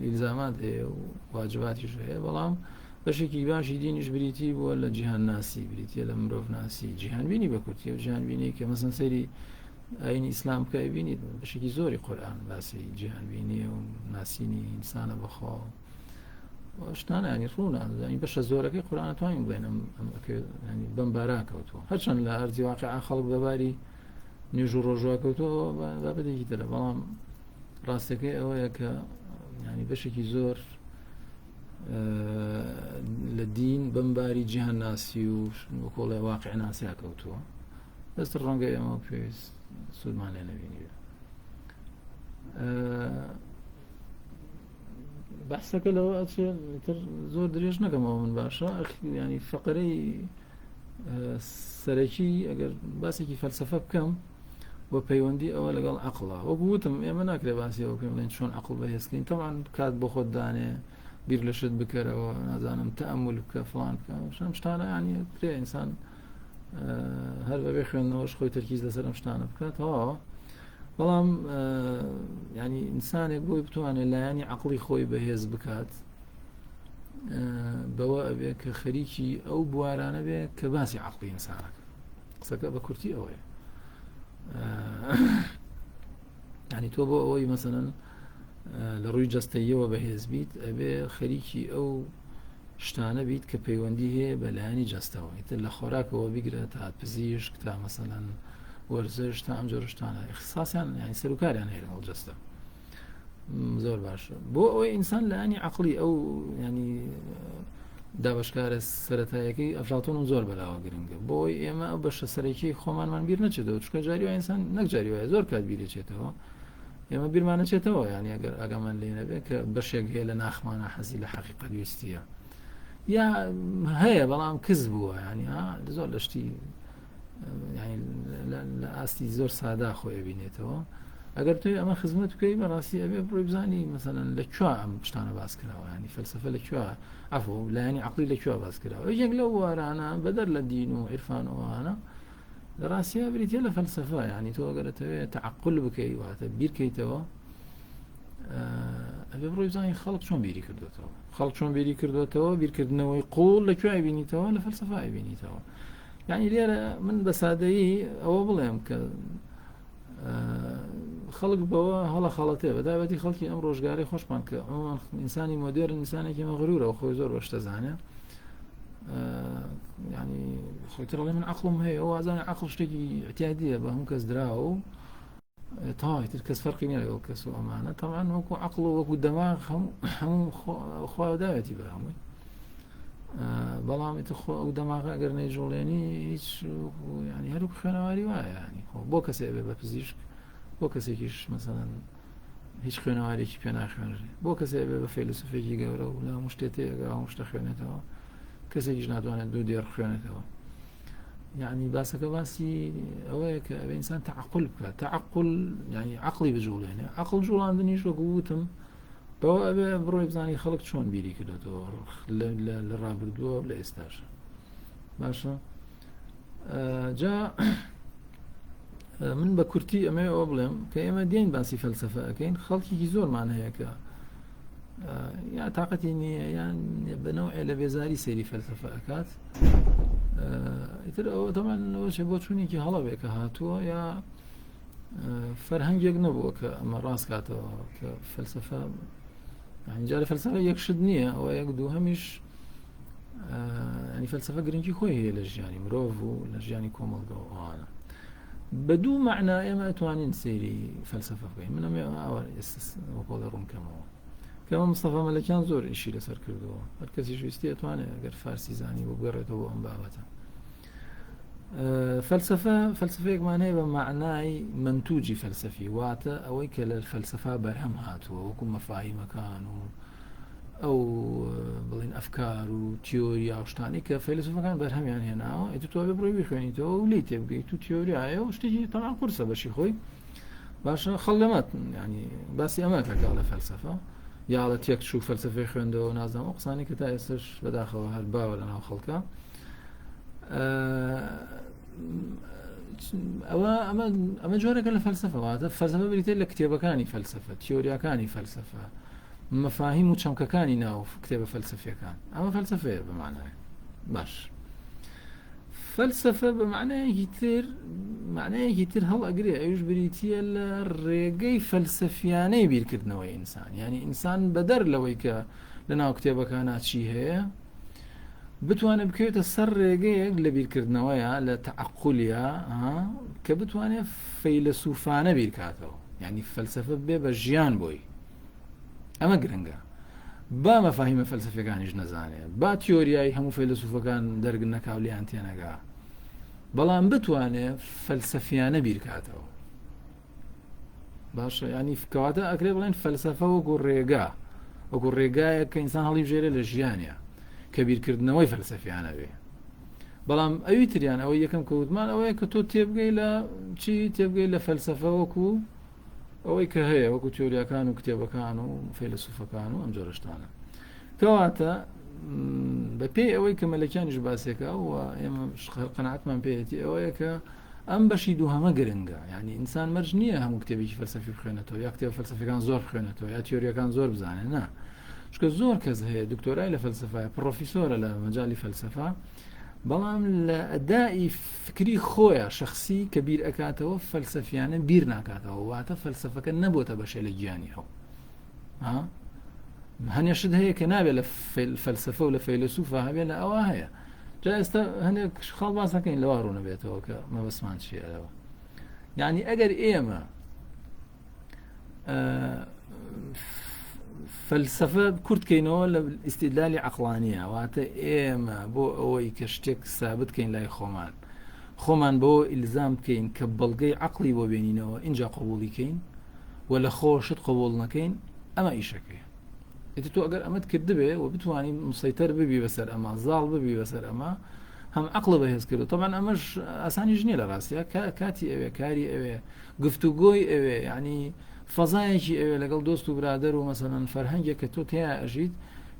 ئیلزامات هەیە و واجباتیش هەیە بەڵام بەشێکی باشی دینیش بریتی بووە لە جیهان ناسی بریتە لە مرۆڤ ناسی جیهانبینی بە کورتی و جیهانبینی کە مەسەن سەیری ئاینی ئیسلام بکە بینیت بەشێکی زۆری قورئان باسی جیهانبینی و ناسینی ئینسانە بەخوا شتانە ینی ڕوونانی بەشە زۆرەکەی قورئان توانین بڵێن ینی بەم بارا کەوتووە هەرچەند لە ئەرزی واقعا خەڵک بەباری نوێژ و ڕۆژوا کەوتووە بابەتێکی ترە بەڵام ڕاستەکەی ئەوەیە کە ینی بەشێکی زۆر لە دین بەمباری جیهان ناسی و کۆڵێ واقع ناسیا کەوتووە دەست ڕەنگە ئێمە پێویست سوودمان لێ نەبینی بەحسەکە لەوە ئەچێت زۆر درێژ نەکەمەوە من باشە ینی فەقرەی سەرەکی ئەگەر باسێکی فەلسەفە بکەم بۆ پەیوەندی ئەوە لەگەڵ عەقڵە وەکو وتم ئێمە ناکرێ باسی ئەوە پێم بڵێن چۆن عەقڵ بەهێزکەین تەمان کات بۆ خۆت دانێ بیر لە شت بکەرەوە نازانم تەئەمول بکە فڵان بکە شەم شتانە ینی کرێ ئینسان هەر بەبێ خوێندنەوەش خۆی تەرکیز لەسەر ئەم شتانە بکاتەوە بەڵام ینی ئینسانێک بۆی بتوانێت لایانی عەقڵی خۆی بەهێز بکات بەوە ئەبێ کە خەریکی ئەو بوارانە بێ کە باسی عەقڵی ئینسانەکە قسەکە بە کورتی ئەوەیە ینی تۆ بۆ ئەوەی مەسەڵەن لە ڕووی جەستەییەوە بەهێز بیت ئەبێ خەریکی ئەو شتانە بیت کە پەیوەندی هەیە بە لایانی جەستەوە ئیتر لە خۆراکەوە بیگرە تا پزیشک تا مەسەڵەن وەرزش تا ئەم جۆرە شتانە اختصاسیان ینی سەرۆکاریان هەیە لەگەڵ جەستە زۆر باشە بۆ ئەوەی ئینسان لایانی عەقڵی ئەو ینی دابەشکارە سەرەتایەکەی ئەفلااتۆن زۆر بەلاوە گرنگە بۆی ئێمە ئەو بەشە سەرەکی خۆمانمان بیر نەچێتەوە چکە جاری وای ئینسان نەک جاری وایە زۆر کات بیرێچێتەوە ئێمە بیرمان نەچێتەوە ینی ئەگەر ئاگامان لێ نەبێت کە بەشێک هەیە لە ناخمانە حەزی لە حەقیقەت ویستیە یا هەیە بەڵام کز بووە ینی زۆر لەشتی لە ئاستی زۆر سادا خۆی بینێتەوە ئەگەر توی ئەمە خزمەت بکەی بەڕاستی ئەبێ بڕۆی بزانی مەسەڵەن لەکوێ ئەم شتانە باس کراوە ینی فەلسەفە لەکوێ عەفو لایانی عەقڵی لەکوێ باس کراوە یەک لەو وارانە بەدەر لە دین و عیرفان ئەوانە لە ڕاستیە بریتە لە فەلسەفە ینی تۆ ئەگەرەتەوێت تەعەقل بکەی واتە بیرکەیتەوە ئەبێ بڕۆی بزانی خەڵک چۆن بیری کردوێتەوە خەڵک چۆن بیری کردوێتەوە بیرکردنەوەی قوڵ لەکوێ بینیتەوە لە فەلسەفە بینیتەوە یعنی لێرە من بە سادەیی ئەوە بڵێم کە خەڵک بەوە هەڵە خەڵەتێ بەدابەتی خەڵکی ئەم ڕۆژگارەی خۆشمان کە ئینسانی مۆدێرن ئینسانێکی مەغرورە خۆی زۆر بەشتە زانێ ینی خۆیتر ئەڵێ من عەقڵم هەیە ئەو ئازانێ عەقڵ شتێکی ئەتیادیە بە هەموو کەس دراوە و تاوایتر کەس فەرقی نییە لەگەڵ کەس و ئەمانە تەمان وەکو عەقڵ و وەکو دەماغ هەموو خوداوەتی بە هەمووی بەڵام ئەو دەماغە ئەگەر نەیجوڵێنی هیچ ینی هەروکو خوێنەواری وایە ینی بۆ کەسێ بێ بە پزیشک بۆ کەسێکیش مەسەڵەن هیچ خوێنەوارێکی پێ ناخوێنرێ بۆ کەسێ بێ بە فەیلسوفێکی گەورە و لە هەموو شتێ ئەگەر هەموو شتە خوێنێتەوە کەسێکیش ناتوانێت دوو دێر خوێنێتەوە یعنی باسەکە باسی ئەوەیە کە ئەوێ ئینسان تەعەقل بکات تەعەقل ینی عەقڵی بجوڵێنێ عەقڵ جوڵاندنیش وەکو وتم بەوە ئەبێ بڕۆی بزانی خەڵک چۆن بیری کردێتەوە لە ڕابردووە لە ئێستاش باشە جا من بە کورتی ئەمە ئەوە بڵێم کە ئێمە دێین باسی فەلسەفە ئەەکەین خەڵکیی زۆرمان هەیە کە یا تااقەتی نییە یان بەنەوەی لە بێزاری سەیری فەلسەفە ئەکات ئیتر ئەوە دەمانەوەشێ بۆ چوونێکی هەڵەوێ کە هاتووە یا فەرهەنگێک نەبووە کە ئەمە ڕاست کاتەوە کە فەلسەفە جارە فەلسەفە یەک شت نییە ئەوە یەک دوو هەمیش ینی فەلسەفە گرنگی خۆی هەیە لە ژیانی مرۆڤ و لە ژیانی کۆمەڵگە و ئەوانە بە دوو مەعنا ئێمە ئەتوانین سەیری فەلسەفە بکەین من ئەمێ ئاوا وەکۆڵە ڕوونکەمەوە کەمە مستەفا مەلەکیان زۆر ئیشی لەسەر کردەوە هەر کەسیش ویستی ئەتوانێت ئەگەر فارسی زانی بۆ بگەڕێتەوە ئەم بابەتە فەلسفەیەک مانەیە بە معنای منتوجی فەلسەفی واتە ئەوەی کە لە فەلسەفا بەرهەم هاتووە وەکو مەفاهیمەکان و ئەو بڵین ئەفکار و تیۆری ئاشتانی کە فەیلسوفەکان بەرهەمیان هێناوە ئەی تو بێ بڕۆی بخوێنیتەوە و لی تێبگەیت و تیۆریایە و شتێکی تەنان قورسە بەشی خۆی باشە خەڵەمەت ینی باسی ئەمەکە لە فەلسەفە یا لە تێک و فەلسفەی خوێندەوە نازانم ئەو قسانی کە تا ئێستش بەداخەوە هەر باوە لە ناو خەڵکە ئەمە جۆرەکە لە فەلسفەواتە فەلسفە بریتێت لە کتێبەکانی فەلسفە تیۆریاکانی فەلسفە مەفاهیم و چەمکەکانی ناو کتێبە فەلسفیەکان ئەمە فەلسفەیە بەمانای باش فەلسفە بە معنایەکی تر هەڵ ئەگرێ ئەوش بریتە لە ڕێگەی فەلسفیانەی بیرکردنەوەی ئینسان ینی ئینسان بەدەر لەوەی کە لە ناو کتێبەکانە چی هەیە بتوانێت بکەوێتە سەر ڕێگەیەک لە بیرکردنەوەیە لە تەعقولیا کە بتوانێت فەیلسوفانە بیرکاتەوە ینی فەلسفە بێ بە ژیان بۆی ئەمە گرنگە با مەفاهیمە فەلسفەکانیش نەزانێت با تیۆریای هەموو فەیلسوفەکان دەرگ نەکاو لیان تێنەگا بەڵام بتوانێت فەلسفیانە بیرکاتەوە باشە ینی کەواتە ئەکرێ بڵێن فەلسفە وەکو ڕێگایە کە ئینسان هەڵی بژێرێ لە ژیانە کە بیرکردنەوەی فەلسفیانە بێ بەڵام ئەوی تریان ئەوەی یەکەم کەوتمان ئەوەیە کە تۆ تێبگەی لە چی تێبگەی لە فەلسفە وەکو ئەوەی کە هەیە وەکو تیۆریەکان و کتێبەکان و فەیلسوفەکان و ئەم جۆرەشتانە کەواتە بە پێی ئەوەی کە مەلەکیانیش باسێکە و ئێمە قەناعەتمان پێیەتی ئەوەیە کە ئەم بەشی دووهەمە گرنگە یعنی ئینسان مەرج نییە هەموو کتێبێکی فەلسەفی بخوێنێتەوە یا کتێب فەلسەفیەکان زۆر بخوێنێتەوە یا تیۆریەکان زۆر بزانێت نا چکە زۆر کەس هەیە دکتۆرای لە فەلسەفە پرۆفیسۆرە لە مەجالی فەلسەفا بەڵام لە ئەدای فکری خۆیە شخصی کە بیر ئەکاتەوە فەلسەفیانە بیر ناکاتەوە واتە فەلسەفەکە نەبووتە بەشێ لە گیانی ئەو هەنێشت هەیە کە نابێت لە فەلسەفە و لە فەیلسوفە هەبێت لە ئەوە هەیە جا ئێستا هەندێک خەڵ باسەکەین لەوا ڕوونە بێتەوە کە مەبەسمان چیە لەوە یعنی ئەگەر ئێمە فەلسەفە کورتکەینەوە لە ئیستیدلالی عەقڵانیە واتە ئێمە بۆ ئەوەی کە شتێک سابت بکەین لای خۆمان بۆ ئیلزام بکەین کە بەڵگەی عەقڵی بۆ بێنینەوە اینجا قبوڵیکەین و لە خۆشت قبوڵ نەکەین ئەمە ئیشەکەی ئێتە تۆ ئەگەر ئەمەت کردبێ و بتوانین مسەیتەر ببی بەسەر ئەمە زاڵ ببی بەسەر ئەمە هەم عەقڵ بەهێز کردو طبعاً ئەمەش ئاسانیش نییە لە ڕاستیە کاتی ئەوێ کاری ئەوێ گفتوگۆی ئەوێ یعنی فەزایەکی ئەوێ لەگەڵ دۆست و برادەر و مەسەڵەن فەرهەنگێک کە تۆ تیا ئەژیت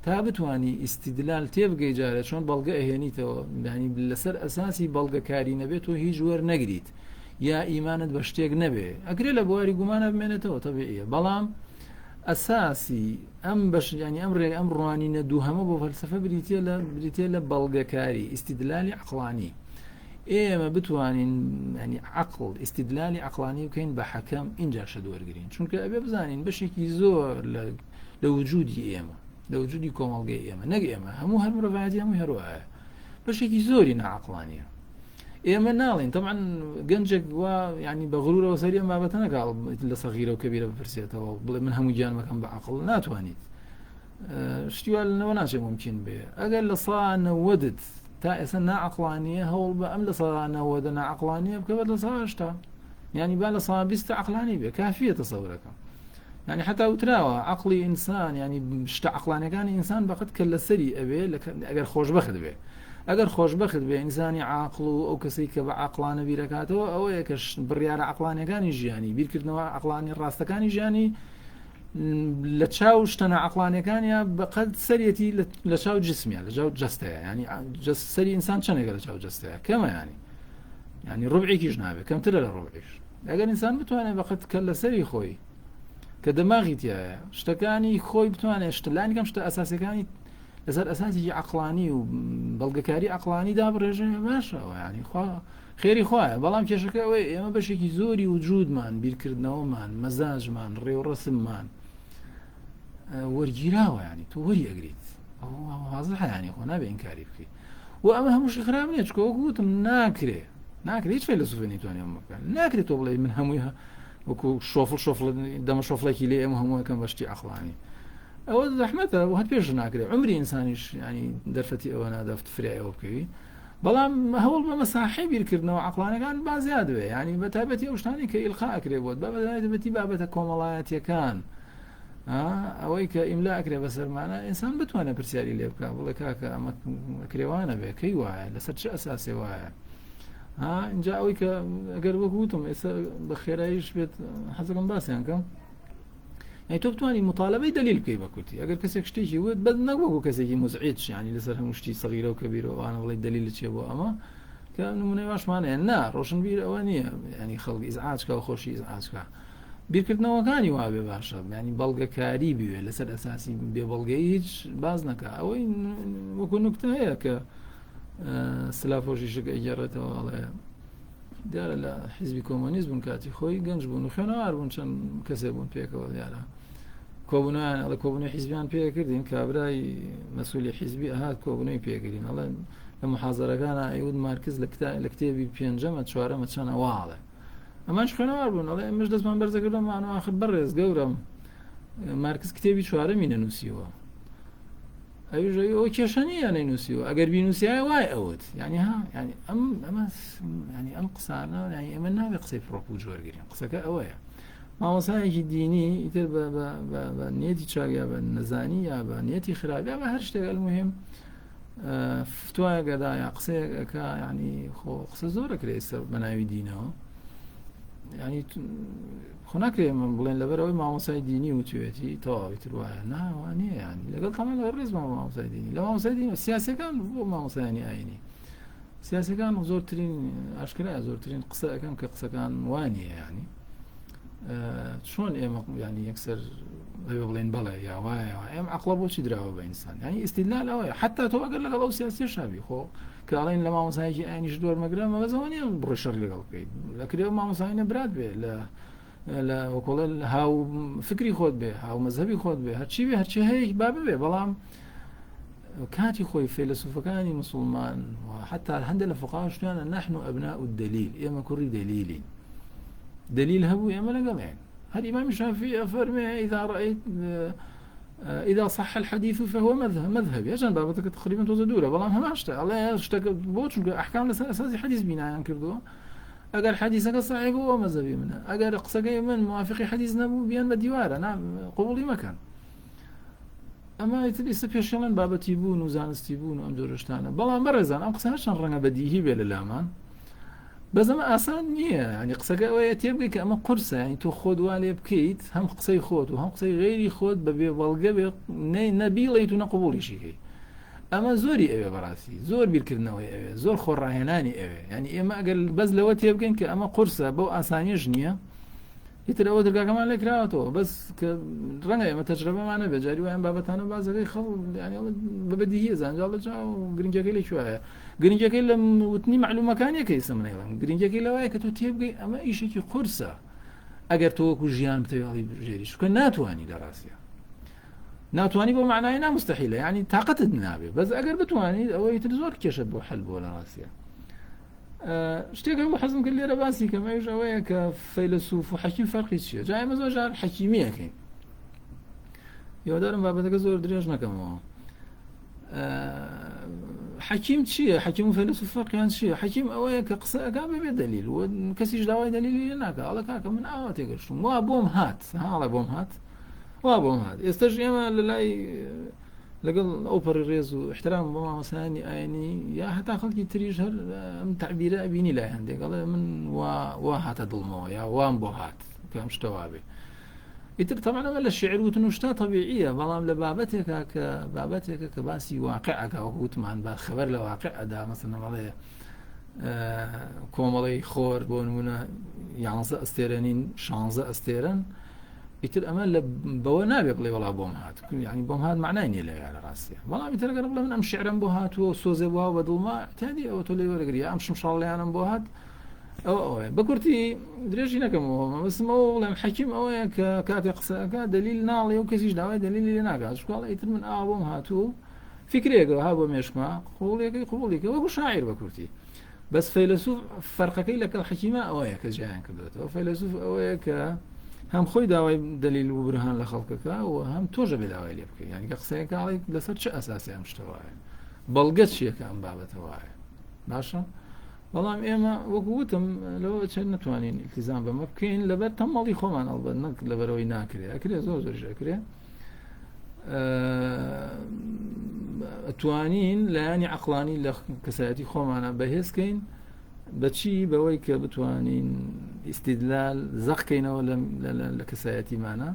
تا بتوانی ئیستیدلال تێبگەی جارێت چۆن بەڵگە ئەهێنیتەوە ینی لەسەر ئەساسی بەڵگەکاری نەبێت تۆ هیچ وەرنەگریت یا ئیمانت بە شتێک نەبێ ئەگرێ لە بواری گومانە بمێنێتەوە تەبیعیە بەڵام ئەساسی ئەم بەش ینی ئەم ڕوانینە دووهەمە بۆ فەلسەفە بریتێ لە بەڵگەکاری ئیستیدلالی عەقڵانی ئێمە بتوانین ینی عەقڵ ئیستیدلالی عەقڵانی بکەین بە حەکەم اینجا شەد وەرگرین چونکە ئەبێ بزانین بەشێکی زۆر لە وجودی ئێمە لە وجودی کۆمەڵگەی ئێمە نەک ئێمە هەموو هەر مرۆڤایەتی هەمووی هەروایە بەشێکی زۆری ناعەقڵانیە ئێمە ناڵین طبعاً گەنجێک وا ینی بە غرورەوە سەری ئەم بابەتە نەکاڵ لە سەغیرە و کەبیرە بپرسێتەوە بڵێ من هەموو گیان مەکەم بە عەقڵ ناتوانیت شتیوال لەوە ناچێ ممکن بێ ئەگەر لە ساڵ 90 تا ئێستا ناعەقڵانیە هەوڵ بە ئەم لە ساڵ 90 ناعەقڵانیە بکەوێت لە ساڵ 80 ینی با لە ساڵ 20 عەقڵانی بێ کافیە تەسەورەکەم ینی حتا وتراوە عەقڵی ئینسان ینی شتە عەقڵانیەکانی ئینسان بەقەت کە لەسەری ئەوێ ئەگەر خۆشبەخت بێ ئەگەر خۆشبەخت بێ ئینسانی عاقڵ و ئەو کەسەی کە بە عەقڵانە بیرەکاتەوە ئەوەیە کە بڕیارە عەقڵانیەکانی ژیانی بیرکردنەوە عەقڵانی ڕاستەکانی ژیانی لە چاو شتەنە عەقڵانیەکانیە بەقەد سەرەتی لە چاو جسمیە لە چاو جەستەیە ینی سەری ئینسان چەندێکە لە چاو جەستەیە کەمە ینی ڕوبعێکیش نابێت کەمترە لە ڕوبعیش ئەگەر ئینسان بتوانێت بەقەد کە لە سەری خۆی کە دەماغی تایە شتەکانی خۆی بتوانێت شتلانی کەم شتە ئەساسیەکانی لەسەر ئەساسی عەقڵانی و بەڵگەکاری عەقڵانی دابڕێژێ باشەوە ینی خێری خوایە بەڵام کێشەکە ئەوەی ئێمە بەشێکی زۆری وجودمان بیرکردنەوەمان مەزاجمان ڕێوڕەسممان وەرگیراوە ینی تۆ وەری ئەگریت واضح ینی خۆ نابێ ئینکاری بکەیت و ئەمە هەمووشی خراپ نییە چکە وەکو وتم ناکرێت هیچ فەیلسوفێ نەیتوانێ ئەمە بکات ناکرێت تۆ بڵێ من هەمووی وەکو شۆفڵ دەمە شۆفڵێکی لێ ئێمە هەموو یەکەم بەشتی عەقڵانی ئەوە زەحمەتە و هەر پێش ناکرێت عمری ئینسانیش ینی دەرفەتی ئەوە نادەفت فرای ئەوە بکەوی بەڵام هەوڵ بە مەساحی بیرکردنەوە عەقلانیەکان بازیادوێ ینی بەتایبەتی ئەو شتانی کە ئیلقاء بۆت بەبەتی بابەتە کۆمەڵایەتیەکان ئەوەی کە ئیملا ئەکرێ بەسەرمانە ئینسان بتوانێت پرسیاری لێ بکە بڵێ کاکە ئەمە کرێوانە بێ کەی وایە لەسەر چه ئەساسێ وایە اینجا ئەوەی کە ئەگەر وەکوتم ئێستا بە خێراییش بێت حەزەکەم باسییان کەم تۆ بتوانانی مطالبەی دلیل بکەی بەکوتی ئەگەر کەسێک شتێکی وت بەد نەوەکو کەسێکی مزعیت ینی لەسەر هەموو شتی سەغیرە و کەبیرەوەوانە بڵێ دلیل چێ بۆ ئەمە کە نمونەی باشمانەیە نا ڕۆشنبیر ئەوە نییە ینی خەڵکی ئیزعاجکە و خۆشی ئیزعاجکە بیرکردنەوەکانی وابێ باشە ینی بەڵگەکاری بوێ لەسەر ئەساسی بێبەڵگەی هیچ باز نەکە ئەوەی وەکو نوکتە هەیە کە سلافۆشی شک ئەگەڕێتەوە ئەڵێ دیارە لە حیزبی کۆمۆنیست بوون کاتی خۆی گەنج بوون و خوێنەوار بوون چەند کەسێ بوون پێکەوە دیارە کۆبوونیان ئەڵە کۆبوونی حیزبیان پێکردین کابرای مەسئولی حیزبی ئەهات کۆبوونەی پێکردین ئەڵێ لە محازەرەکانە ئەیود مارکز لە کتێبی پێنجەمە چوارەمە چەنە واڵێ ئەمانش خوێنەوار بوون ئەڵێ ئێمەش دەستمان بەرزەکردەمان ئاخر بەڕێز گەورم مارکز کتێبی چوارەمی نەنووسیوە ئەوژەی ئەو کێشە نیە نەینووسیوە ئەگەر بینوسیای وای ئەوت ینی ها ینی ئەم قسانە ئێمە نابێ قسەی فڕۆک و جۆرگرین قسەکە ئەوەیە مامۆسایەکی دینی ئیتر بە نیەتی چاویا بە نەزانی یا بە نیەتی خراپیا بە هەر شتێک المهم فتوایە گەدا یا قسەیەکە ینی خۆ قسە زۆرەکرێ ئێستا بە ناوی دینەوە ینی خۆ ناکرێ من بڵێن لەبەرەوەی مامۆسای دینی وتوێتی تەواویتر وایە ناوانە ینی لەگەڵ تەمان لە ڕێز مامۆسای دینی لە مامۆسای دینی سیاسەکان بۆ مامۆسایانی ئاینی سیاسەکان زۆرترین ئاشکرایە زۆرترین قسە ئەەکەم کە قسەکان وانیە ینی چۆن ئێمە ینی یەکسەر بڵێن بەڵێ یا وایە ئێمە عەقڵە بۆچی دراوە بە ئینسان ینی ئیستیدلال ئەوەیە حتا تۆ ئەگەر لەگەڵ ئەو سیاسی شابی خۆ کاڵین لە مامۆسایەکی ئاینیش دۆرمەگرە مەبەزەوە نیە بڕۆ شەڕ لەگەڵ بکەیت لەکرێ مامۆساینە برات بێ لە وەکۆڵە هاو فکری خۆت بێ هاو مەزهەبی خۆت بێ هەرچی بێ هەرچی هەیە با ببێ بەڵام کاتی خۆی فەیلسوفەکانی موسڵمان و حتا هەندێک لە فقاهەشتیانە نحن أبناء الدليل ئێمە کوڕی دلیلین دلیل هەبوو ئێمە لەگەڵێن هل إمام الشافعي أفرمي إذا صح الحديث فهو مذهب يجن بابتك تقريبا توزدوره والله هم أشتى الله يشتك بوش أحكام أساسي حديث بناء كردوه أجر حديثك صحيح هو مذهبي منه أجر قصة من موافق حديث نبو بيان بديواره نعم قبولي مكان أما يتليس بيشلن بابتي بون وزانستي بون وأم دورشتانه بلا مرزان أم قصة هشان رنga بديهي باللامان بەس ئەمە ئاسان نییە ینی قسەکە ئەوەیە تێبگەی کە ئەمە قورسە ینی تۆ خۆت وا لێ بکەیت هەم قسەی خۆت و هەم قسەی غێری خۆت بە بێبەڵگە بێ نەبیڵیت و نەقبوڵیشیکەی ئەمە زۆری ئەوێ بەڕاستی زۆر بیرکردنەوەی ئەوێ زۆر خۆڕاهێنانی ئەوێ ینی ئێمە ئەگەر بەس لەوە تێبگەین کە ئەمە قورسە بەو ئاسانیش نییە ئیتر ئەوە دەرگاکەمان لێکراوەتەوە بەس کە ڕەنگە ئێمە تەجربەمانە بێ جاری وایان بابەتانە بازەکەی خەڵ ینی بەبەدیهیە زانجاڵ لەجا و گرنگەکەی لەکوایە گرنگەکەی لە وتنی معلومەکانیەکە ئێستا منێڵم گرنگەکەی لەوایە کە تۆ تێبگەی ئەمە ئیشێکی قورسە ئەگەر تۆ وەکو ژیان بتەوێڵی ژێریش کە ناتوانی لە ڕاستیە ناتوانی بۆ معنای نامستەحیلە ینی تااقەتت نابێ بەس ئەگەر بتوانیت ئەوەی تر زۆر کێشە بۆ حەل بۆ لە ڕاستیە شتێکە بۆ حەزم کرد لێرە باسی کەمەش ئەوەیە کە فەیلسوف و حەکیم فەرقی چییە جای ئێمە زۆر جار حەکیمیەکەین یادارم بابەتەکە زۆر درێژ نەکەمەوە حەکیم چییە حەکیم و فەیلسوف فەرقیان چییە حەکیم ئەوەیە کە قسە ئەکا بێ دلیل و کەسیش داوای دلیلی لێ ناکە ئەڵە کاکە من ئاوا تێگەشتم وا بۆم هات هاڵە بۆم هات وا بۆم هات ئێستاش ئێمە لە لای لەگەڵ ئەو پەڕی ڕێز و احترام بۆ مامۆسایانی ئاینی یا هەتا خەڵکی تریش هەر ئەم تعبیرە ئەبینی لای هەندێک ئەڵێ من وا هاتە دڵمەوە یا وام بۆ هات کە ئەم شتەوا بێ ئیتر طبعا ئەمە لە شعر وتن و شتا طبیعیە بەڵام لە بابەتێکە کە باسی واقعەکە وتمان با خەبەر لە واقعەدا مەسەڵەن بەڵێ کۆمەڵەی خۆر بۆ نمونە 11 ئەستێرەنین 16 ئەستێرەن ئیتر ئەمە لە بەوە نابێ بڵێ وەڵا بۆم هات ینی بۆم هات معنای نیە لە ڕاستیە بەڵام ئیتر ئەگەر بڵێ من ئەم شعرم بۆ هاتووە سۆزێ بووە بە دڵما تادی ئەوە تۆ لێ وەرەگری ئەم شمشاڵیانم بۆ هات ئەوە بە کورتی درێژی نەکەمەوە بەسمەوە بڵێم حەکیم ئەوەیە کە کاتێک قسەکە دلیل ناڵێ و کەسیش داوای دلیلی لێ ناکات شکاڵ ئیتر من ئاوا بۆم هاتوو فکرێکەوە ها بۆ مێشکمە قوڵێکی قوڵێکە وەکو شاعیر بە کورتی بەس فەیلسوف فەرقەکەی لەگەڵ حەکیمە ئەوەیە کە جیان کردوێتەوە فەیلسوف ئەوەیە کە هەم خۆی داوای دلیل و برهان لە خەڵکەکە و هەم تۆژە بێ داوای لێ بکەی ینی کە قسەیەکە لەسەر چه ئەساسی ئەم شتەوەیە بەڵگە چیەکە ئەم بابەتەوەیە باشە بەڵام ئێمە وەکووتم لەوە چەند نتوانین التیزام بەمە بکەین لەبەر تەمەڵی خۆمان ئەڵبەت نەک لەبەرەوەی ناکرێ ئەکرێ زۆر زۆرش ئەکرێ ئەتوانین لایانی عەقڵانی لە کەسایەتی خۆمانە بەهێزکەین بەچی بەوەی کە بتوانین ئیستیدلال زەقکەینەوە لە کەسایەتیمانە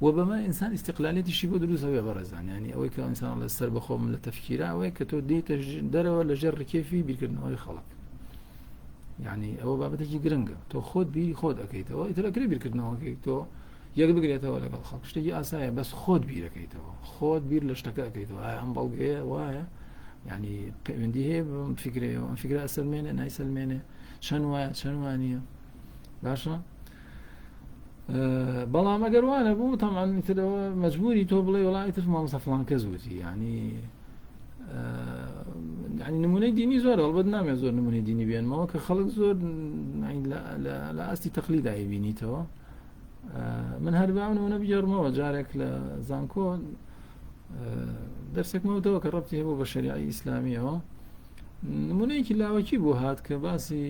و بەمە ئینسان ئیستیقلالێتیشی بۆ دروستەوێ بەڕێزان ینی ئەوەی کە ئینسان لە سەر بەخۆم لە تەفکیرە ئەوەی کە تۆ دیتە دەرەوە لە ژێر ڕکێفی بیرکردنەوەی خەڵک یعنی ئەوە بابەتێکی گرنگە تۆ خۆت بیری خۆت ئەەکەیتەوە ئیتر ئەکرێ بیرکردنەوەکەی تۆ یەک بگرێتەوە لەگەڵ خەڵک شتێکی ئاسایە بەس خۆت بیرەکەیتەوە خۆت بیر لە شتەکە ئەەکەیتەوە ئایا ئەم بەڵگەیە وایە ینی پەیوەندی هەیە بم فکرەوە ئەم فکرە ئەسەلمێنێ نایسەلمێنێ چەند وایە چەند وانە باشە بەڵام ئەگەر وانە بوو تەمان ترەوە مەجبوری تۆ بڵێ وڵای تر مامۆستا فڵان کەس وتی ینی نمونەی دینی زۆر هەڵبەت نامێت زۆر نمونەی دینی بێنمەوە کە خەڵک زۆر لە ئاستی تەقلیدایی بینیتەوە من هەر باو نمونە بگەڕمەوە جارێک لە زانکۆ دەرسێکمەوتەوە کە ڕەبتی هەبوو بە شەریعەتی ئیسلامیەوە نمونەیەکی لاوەکی بوو هات کە باسی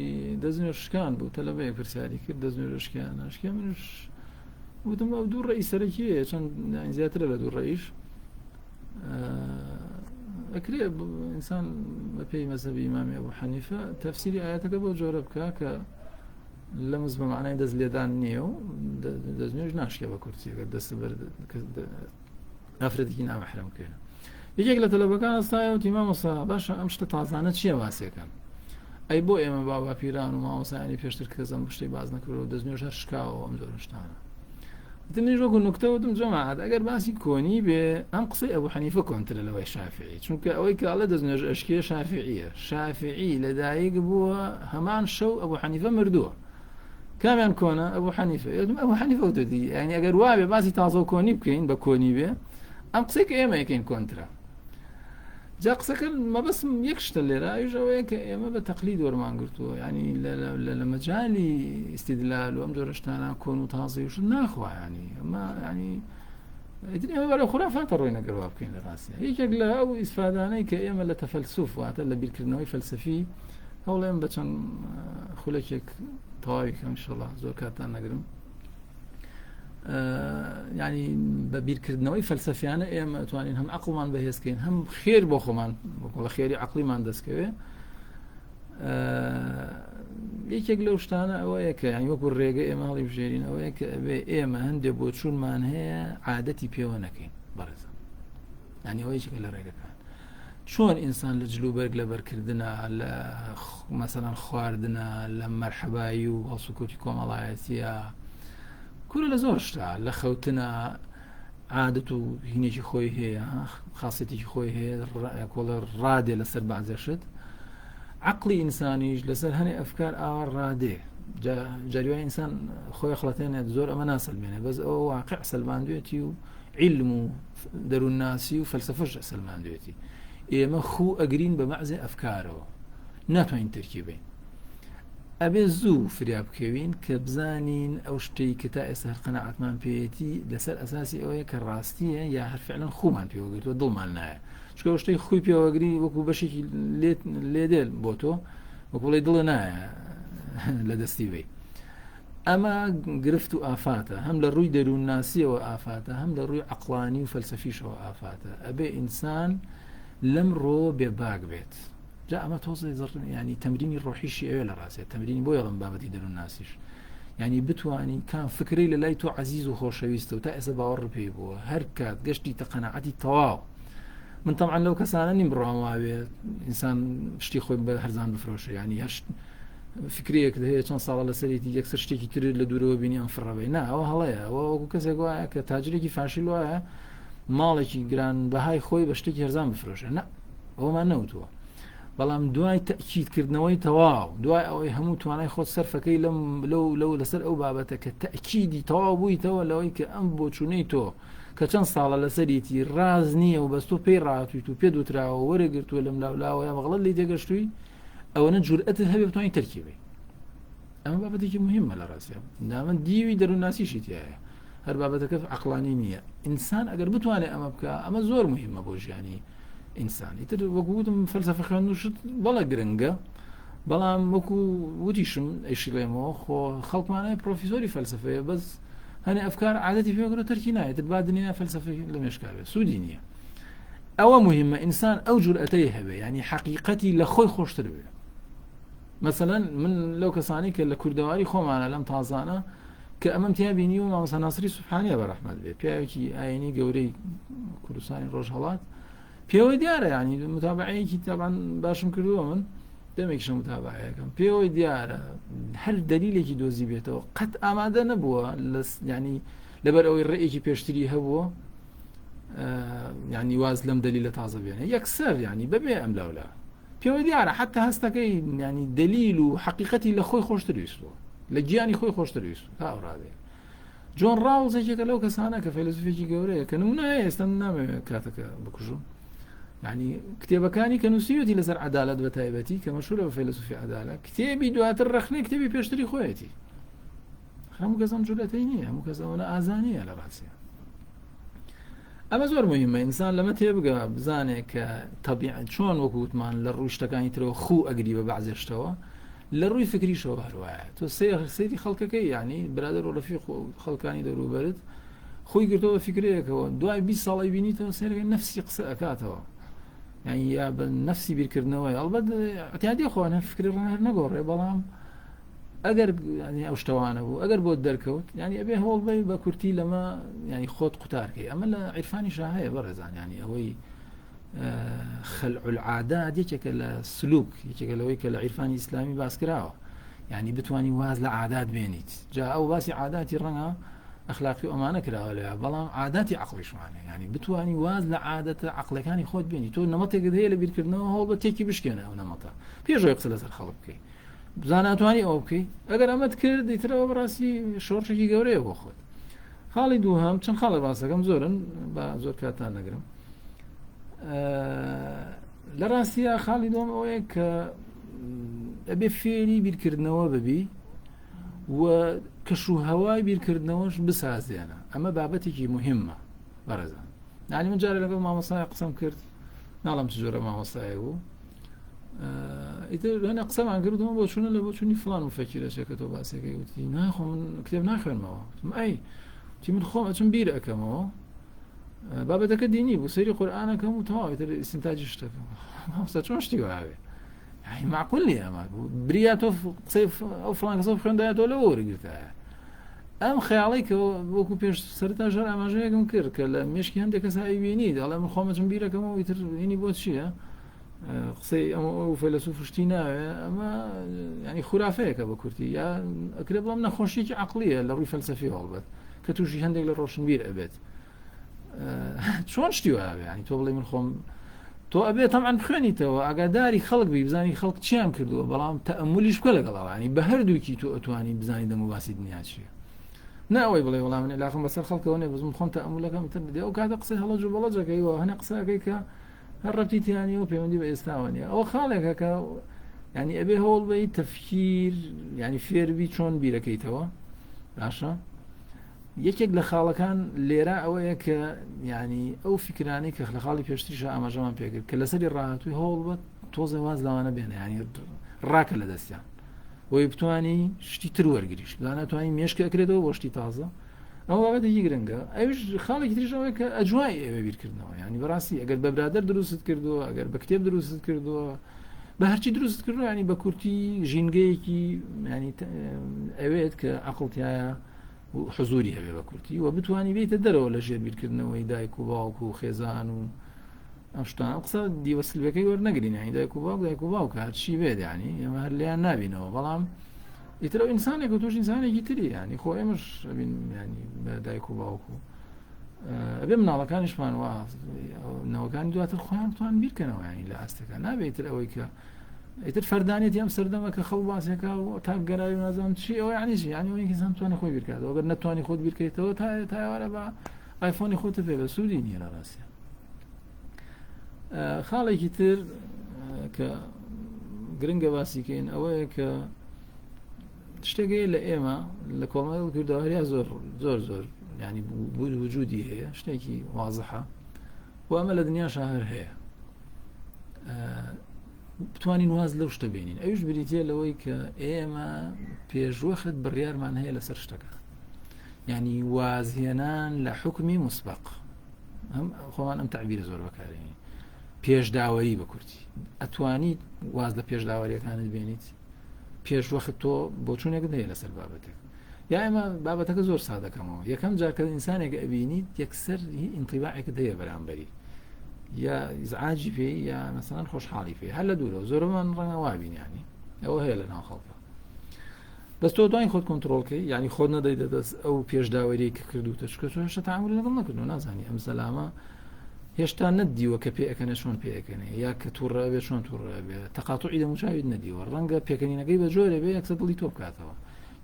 دەستنوێژشکان بوو تەلەبەیەک پرسیاری کرد دەستنوێژشکیان منش وتم ئەو دوو ڕێی سەرەکیەیە چەند زیاترە لە دوو ڕێیش ئەکرێ ئینسان بە پێی مەزهەبی ئیمامی ئەبوو حەنیفە تەفسیری ئایەتەکە بۆ جۆرە بکە کە لەمز بە معنای دەست لێدان نییە و دەستنوێژ ناشکێ بە کورسیەکە دەست ئافرەتێکی نامەحرەم کرد یەکێک لە تەلەبەکان ئەستایە وتی مامۆستا باشە ئەم شتە تازانە چییە واسیەکەن ئەی بۆ ئێمە بابا پیران و مامۆسایانی پێشتر کەزم شتەی باز نەکردەوە دەستنوێژ هەر شکاوە ئەم جۆرە شتانە دنیش وەکو نوکتەوتم جەماعەت ئەگەر باسی کۆنی بێ ئەم قسەی ئەبوو حەنیفە کۆنترە لەوەی شافعی چونکە ئەوەی کاڵە دەستنوێژ ئەشکێ شافعیە شافعی لەدایک بووە هەمان شەو ئەبوو حەنیفە مردووە کامیان کۆنە ئەبوو حەنیفە ئەبوو حەنیفە وتدی یعنی ئەگەر وابێ باسی تازە و کۆنی بکەین بە کۆنی بێ ئەم قسەی کە ئێمە یەکەین کۆنترە جا قسەکە مەبەسم یەک شتە لێرە ئەوەیە کە ئێمە بە تەقلید وەرمانگرتووە ینی لە مەجالی ئیستیدلال و ئەم جۆرە شتانە کۆن و تازەی وشت ناخوا ینی ئەمە ینی ئێمە بەرە خورافاتە ڕۆی نەگەڕوا بکەین لە ڕاستیە یەکێک لە ئەو ئیسفادانەی کە ئێمە لە تەفەلسوف واتە لە بیرکردنەوەی فەلسەفی هەوڵێم بە چەند خولەکێک تەواوی کەم ئینشەڵڵا زۆر کاتتان نەگرم ینی بە بیرکردنەوەی فەلسەفیانە ئێمە ئەتوانین هەم عەقڵمان بەهێزکەین هەم خێر بۆ خۆمان بە خێری عەقڵیمان دەستکەوێ یەکێک لەو شتانە ئەوەیە کە ینی وەکو ڕێگە ئێمە هەڵی بژێرین ئەوەیە کە ئەبێ ئێمە هەندێک بۆ چوونمان هەیە عادەتی پێوە نەکەین بەڕێزم ینی ئەوە یەکێک لە ڕێگەکان چۆن ئینسان لە جلوبەرگ لە بەرکردنە لە مەسەڵەن خواردنە لە مەرحەبایی و هەڵسوکەوتی کۆمەڵایەتیە کورە لە زۆر شتا لە خەوتنە عادەت و هینێکی خۆی هەیە خاصێتێکی خۆی هەیە کۆڵە ڕادێ لەسەر بەعزەشت عەقڵی ئینسانیش لەسەر هەنێ ئەفکار ئاوا ڕادێ جاریوای ئینسان خۆی خڵەتێنێت زۆر ئەمە ناسەلمێنێ بەس ئەوە واقع سەلماندوێتی و عیلم و دەروونناسی و فەلسەفەش سەلماندوێتی ئێمە خوو ئەگرین بە مەعزێ ئەفکارەوە ناتوانین تەرکیبین ئەبێ زوو فریا بکەوین کە بزانین ئەو شتەی کە تا ئێستا هەر قەناعەتمان پێیەتی لەسەر ئەساسی ئەوەیە کە ڕاستیە یا هەر فعلەن خومان پێوەگرتووە دڵمان نایە چونکە شتەی خۆی پێوەگری وەکو بەشێکی لێدێل بۆ تۆ وەکو بڵێ دڵە نایە لە دەستی بێ ئەمە گرفت و ئافاتە هەم لە ڕووی دەروونناسیەوە ئافاتە هەم لە ڕووی عەقڵانی و فەلسەفیشەوە ئافاتە ئەبێ ئینسان لەم ڕۆ بێباک بێت جا ئەمە تۆزە ینی تەمرینی ڕۆحیشی ئەوێ لە ڕاستێت تەمرینی بۆ یەڵم بابەتی دەروونناسیش ینی بتوانی کام فکرەی لە لای تۆ عەزیز و خۆشەویستە و تا ئێستا باوەڕ پێی بووە هەر کات گەشتی تەقەناعەتی تەواو من طبعا لەو کەسانە نیم بڕوام وابێت ئینسان شتی خۆی بە هەرزان بفرۆشە ینی هەر فکرەیەک هەیە چەند ساڵە لەسەرێتی یەکسەر شتێکی تر لە دوورەوە بینی ئەم فڕەبەی نا ئەوە هەڵەیە ئەوە وەکو کەسێک وایە کە تاجرێکی فاشیل وایە ماڵێکی گران بەهای خۆی بە شتێکی هەرزان بفرۆشە نا ئەومان نەوتووە بەڵام دوای تەکیدکردنەوەی تەواو دوای ئەوەی هەموو توانای خۆت سەرفەکەی لەو لەسەر ئەو بابەتە کە تەکیدی تەواو بوویتەوە لەوەی کە ئەم بۆچوونەی تۆ کە چەند ساڵە لەسەریتی ڕاز نییە و بەستۆ پێی ڕاتویت و پێ دوتراوە وەرەگرتووە لەم لاولاوە یا بەغڵەت لی تێگەشتووی ئەوەنە جورئەتت هەبێ بتوانین تەرکیبی ئەمە بابەتێکی مهمە لە ڕاستیە من دیوی دەروونناسیشی تایە هەر بابەتەکە عەقڵانی نییە ئینسان ئەگەر بتوانێت ئەمە بکە ئەمە زۆر مهمە بۆ ژیانی ئینسان ئیتر وەکوتم فەلسەفە خوێندنوشت بەڵە گرنگە بەڵام وەکو وتیشم ئەیشیڵێمەوە خۆ خەڵکمانای پرۆفیسۆری فەلسەفەیە بەس هەنێ ئەفکار عادەتی پێگرە تەرکی نایێت با دنیا فەلسەفەی لە مێشکاوێت سوودی نییە ئەوە مهمە ئینسان ئەو جورئەتەی هەبێ ینی حەقیقەتی لە خۆی خۆشتر بێ مثلا من لەو کەسانی کە لە کوردەواری خۆمانە لەم تازانە کە ئەمەم تیا بینی و مامۆستا ناسری سوبحانیە بەڕەحمەت بێ پیاوێکی ئاینی گەورەی کوردستانی ڕۆژهەڵات پێوەی دیارە ینی متابعەیەکی تابان باشم کردووە من دەمێکشە متابعەکەم پێوەی دیارە هەر دلیلێکی دۆزی بێتەوە قەت ئامادە نەبووە ینی لەبەر ئەوەی ڕێیەکی پێشتری هەبووە ینی واز لەم دلیلە تازە بێنێ یەکسەر ینی بەبێ ئەم لەولا پێوەی دیارە حتا هەستەکەی ینی دلیل و حقیقەتی لە خۆی خۆشتر ویستوە لە گیانی خۆی خۆشتر ویست تا ئەوڕادێ جۆن ڕاوزێکێکە لەو کەسانە کە فەیلسوفێکی گەورەیە کە نمونایە ئێستا نامەوێت کاتەکە بکوژم ینی کتێبەکانی کە نووسیوەتی لەسەر عەدالەت بە تایبەتی کە مەشهورە بە فەیلسوفی عەدالەت کتێبی دواتر ڕەخنەی کتێبی پێشتری خۆیەتی هەموو کەس ئەم جورئەتەی نییە هەموو کەس ئەوە ئازانیە لە ڕاستیە ئەمە زۆر مهمە ئینسان لەمە تێبگە بزانێت کە تەبیعەت چۆن وەکووتمان لە ڕووی شتەکانی ترەوە خوو ئەگری بە بەعزێشتەوە لە ڕووی فکریشەوە هەروایە تۆ سەیری خەڵکەکەی ینی برادر و ڕەفیق خەڵکانی دەوروبەرت خۆی گرتەوە فکرەیەکەوە دوای 20 ساڵی بینیتەوە سێرەکەی نەفسی قسە ئەکاتەوە یعنی یا بە نەفسی بیرکردنەوەی ئەڵبەت ئەتیادی خۆوانە فکری ڕەنهەر نەگۆڕێ بەڵام ئەگەر ئەو شتەوانە بوو ئەگەر بۆ دەرکەوت ینی ئەبێ هەوڵ بێ بە کورتی لەمە ینی خۆت قوتارکەی ئەمە لە عیرفانی شاهەیە بەڕێزان ینی ئەوەی خەلع العادات یەکێکە لە سلوک یەکێکە لەوەی کە لە عیرفانی ئیسلامی باس کراوە ینی بتوانی واز لە عادات بێنیت جا ئەو باسی عاداتی ڕەنگە ئەخلاقی ئەمانە کراوە لێ بەڵام عاداتی عەقلیشمانە ینی بتوانی واز لە عادەتە عەقلەکانی خۆت بێنی تۆ نەمەتێکت هەیە لە بیرکردنەوە هەوڵ بە تێکی بشکێنە ئەو نەمەتە پێشەوەی قسە لەسەر خەڵک بکەی بزاناتوانی ئەو بکەی ئەگەر ئەمەت کرد دیترەوە بەڕاستی شۆڕشێکی گەورەیە بۆ خۆت خاڵی دووهەم چەند خاڵی باسەکەم زۆرن بە زۆر کاتان نەگرم لە ڕاستیە خاڵی دوم ئەوەیە کە ئەبێ فێری بیرکردنەوە ببی و کەشوهەوای بیرکردنەوەش بسازێنە ئەمە بابەتێکی مهمە بەڕێزان یعنی من جارێ لەگەڵ مامۆستای قسەم کرد ناڵم چ جۆرە مامۆستایە بوو ئیتر هەنە قسەمان کردەوە بۆ چوونە لە بۆ چوونی فڵان و فەکیرەشێکە تۆ باسێکەکەی وتی ناخۆ من کتێب ناخوێنمەوە ئەی تی من خۆم ئەچم بیر ئەەکەمەوە بابەتەکە دینی بوو سەیری قورئانەکەم و تەواو ئیتر ئیستنتاجی شتەکەم مامۆستا چۆن شتی وایە يعني معقول لي أما برياتو صيف أو فلان صيف خنداياتو لو ورقتها أم خياليك وكو بيش سرتا جر أما جاي كم كير كلا مش كي عندك ساي بيني على من خامة جنبيرة كم ويتر يعني بوت شيء قصي أما فيلسوف شتينا أما يعني خرافية كبكرتي يا أقرب لنا خوشيك عقلية لروي فلسفية والبت كتوشي عندك لروشن بير أبد شلون شتيوها يعني تو من خام تۆ ئەبێ تەمعەن بخوێنیتەوە ئاگاداری خەڵک بی بزانی خەڵک چیان کردووە بەڵام تەئەمولیش بکە لەگەڵەوە ینی بە هەردووکی تۆ ئەتوانی بزانی دەم و باسی دنیا چییە ناوەی بڵێ وەڵام من علاقەم بەسەر خەڵکەوە نێ بزم خۆم تەئەمولەکەم تر بدێ ئەو کاتە قسەی هەڵەج و بەڵەجەکەیەوە هەنە قسەکەی کە هەر ڕەبتیتیانی و پەیوەندی بە ئێستاوە نیە ئەوە خاڵێکە کە ینی ئەبێ هەوڵ بەی تەفکیر ینی فێربی چۆن بیرەکەیتەوە باشە یەکێک لە خاڵەکان لێرە ئەوەیە کە ینی ئەو فکرانی کە لە خاڵی پێشتریشە ئاماژەمان پێکرد کە لەسەری ڕاهاتووی هەوڵ بە تۆزە واز لەوانە بێنە ینی ڕاکە لە دەستیان بۆی بتوانی شتی تر وەرگریش داناتوانی مێشکە ئەکرێتەوە بۆ شتی تازە ئەو بابەتێکی گرنگە ئەوش خاڵێکی تریشەوەی کە ئەجوای ئێوە بیرکردنەوە ینی بەڕاستی ئەگەر بە برادەر دروست کردووە ئەگەر بە کتێب دروست کردووە بە هەرچی دروست کردووە ینی بە کورتی ژینگەیەکی ینی ئەوێت کە عەقڵتیایە و حضوری هەبێ بە کورتی و بتوانی بێتە دەرەوە لە ژێر بیرکردنەوەی دایک و باوک و خێزان و ئەم شتانە قسە دیوەسلبەکەی وەرنەگرین ینی دایک و باوکە هەرچی بێت ینی ئێمە هەر لیان نابینەوە بەڵام ئیترەوە ئینسانێک و تۆش ئینسانێکی تری ینی خۆ ئێمەش ئەبین ینی بە دایک و باوک و ئەبێ مناڵەکانیشمان وا نەوەکانی دواتر خۆیان بتوان بیرکەنەوە ینی لە ئاستەکە نابێتتر ئەوەی کە ئیتر فەردانێت ئەم سەردەمە کە خەڵ باسێکە و تا گەراوی نازانم چی ئەوە یعنیش ینی ئەوەی ئینسان توانێت خۆی بیرکاتەوە ئەگەر نەتوانی خۆت بیرکەیتەوە تا ئێوارە بە ئایفۆنی خۆتە پێ بە سوودی نییە لە ڕاستیە خاڵێکی تر کە گرنگە باسیکەین ئەوەیە کە شتێکی لە ئێمە لە کۆمەڵ کوردەواریا زۆر زۆر زۆر ینی وجودی هەیە شتێکی وازحە و ئەمە لە دنیاشە هەر هەیە بتوانین واز لەو شتە بینین ئەوش بریتە لەوەی کە ئێمە پێشوەخت بڕیارمان هەیە لەسەر شتەکە یعنی وازهێنان لە حکمی مسبق خۆمان ئەم تعبیرە زۆر بەکارێنین پێشداوەری بە کورتی ئەتوانیت واز لە پێشداوەریەکانت بێنیت پێشوەخت تۆ بۆچوونێکت هەیە لەسەر بابەتێک یا ئێمە بابەتەکە زۆر سادەکەمەوە یەکەم جارکە ئینسانێک ئەبینیت یەکسەر ئینتیباعێکت هەیە بەرامبەری یا ئیزعاجی پێ یا مەسەڵەن خۆشحاڵی پێ هەر لە دوورەوە زۆرمان ڕەنگە وابینیانی ئەوە هەیە لە ناو خەڵکە بەس تۆ دوای خۆت کۆنتڕۆڵکەی ینی خۆت نەدەیدە دەست ئەو پێشداوەری کە کردوتە چکە تۆ هێشتا تەعامل لەگەڵ نەکردو نازانی ئەم سەلامە هێشتا نەدیوە کە پێەکەنە چۆن پێەکەنێ یا کە تووڕە بێت چۆن تووڕە بێت تەقاتوعی دەموچاویت نەدیوە ڕەنگە پێکەنینەکەی بە جۆرە بێ یەکسەر دڵی تۆ بکاتەوە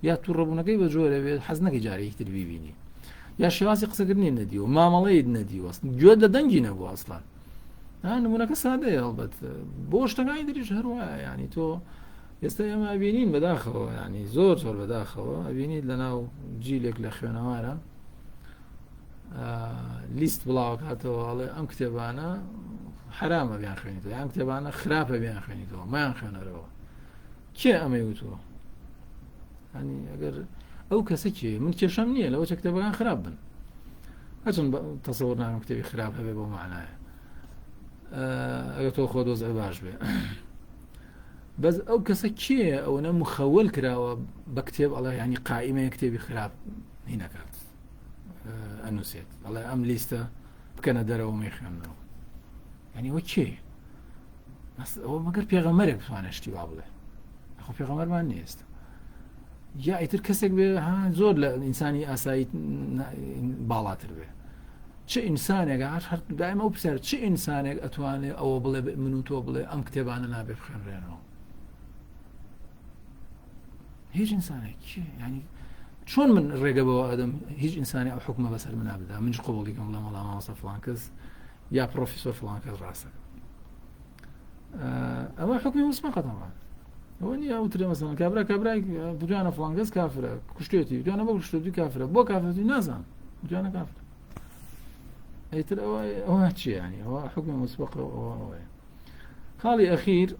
یا تووڕەبوونەکەی بە جۆرە بێت حەز نەکەی جارێکی تر بیبینی یا شێواسی قسەکردنی نەدیوە مامەڵەیت نەدیوە گوێ لە دەنگی نەبوو ئەسڵان نمونونەکە سادەیە هەڵبەت بۆ شتەکانی دریش هەروایە ینی تۆ ئێستا ئێمە ئەبینین بەداخەوە ینی زۆر زۆر بەداخەوە ئەبینیت لە ناو جیلێک لە خوێنەوارە لیست بڵاو کاتەوە ئەڵێ ئەم کتێبانە حرامە بیان خوێنیتەوە ئەم کتێبانە خراپە بیان خوێنیتەوە مایان خوێنەرەوە کێ ئەمەی وتووە ینی ئەگەر ئەو کەسە کێ من کێشەم نییە لەوە چە کتێبەکان خراپ بن هەچۆن تەسەوڕ ناکەم کتێبی خراپ هەبێ بۆ معنایە ئەگەر تۆ خۆ دۆزە باش بێ بەس ئەو کەسە کێ ئەوەنە مخەوەل کراوە بە کتێب ئەڵێ ینی قائیمەیە کتێبی خراپ هینەکات ئەنووسێت ئەڵێ ئەم لیستە بکەنە دەرەوە مەی خوێندنەوە ینی وە کێ ئەوە مەگەر پێغەمبەرێک بتوانێت شتی وا بڵێ خۆ پێغەمبەرمان نیست یا ئیتر کەسێک بێ زۆر لە ئینسانی ئاسایی باڵاتر بێ چه ئینسانێک هەر دائما ئەو پرسیار چه ئینسانێک ئەتوانێت ئەوە بڵێ من و تۆ بڵێ ئەم کتێبانە نابێ بخوێنرێنەوە هیچ ئینسانێک ینی چۆن من ڕێگە بەوە ئەدەم هیچ ئینسانی ئەو حکومە بەسەر من نابدا منش قبوڵیکەم بڵێم وەڵام مامۆستا فڵان کەس یا پرۆفیسۆر فڵان کەس ڕاستە ئەوە حکمی مسبقە تەمام ئەوە نیە ئەوترێ مەسەڵەن کابرای بتوانە فڵان کەس کافرە کوشتێتی بتوانە بۆ کوشتێتی کافرە بۆ کافرەتی نازان بتوانە کافرە ئەیتر ئەوە چی ینی ئەوە حکمی مسبقە ئەوەیە خاڵی ئەخیر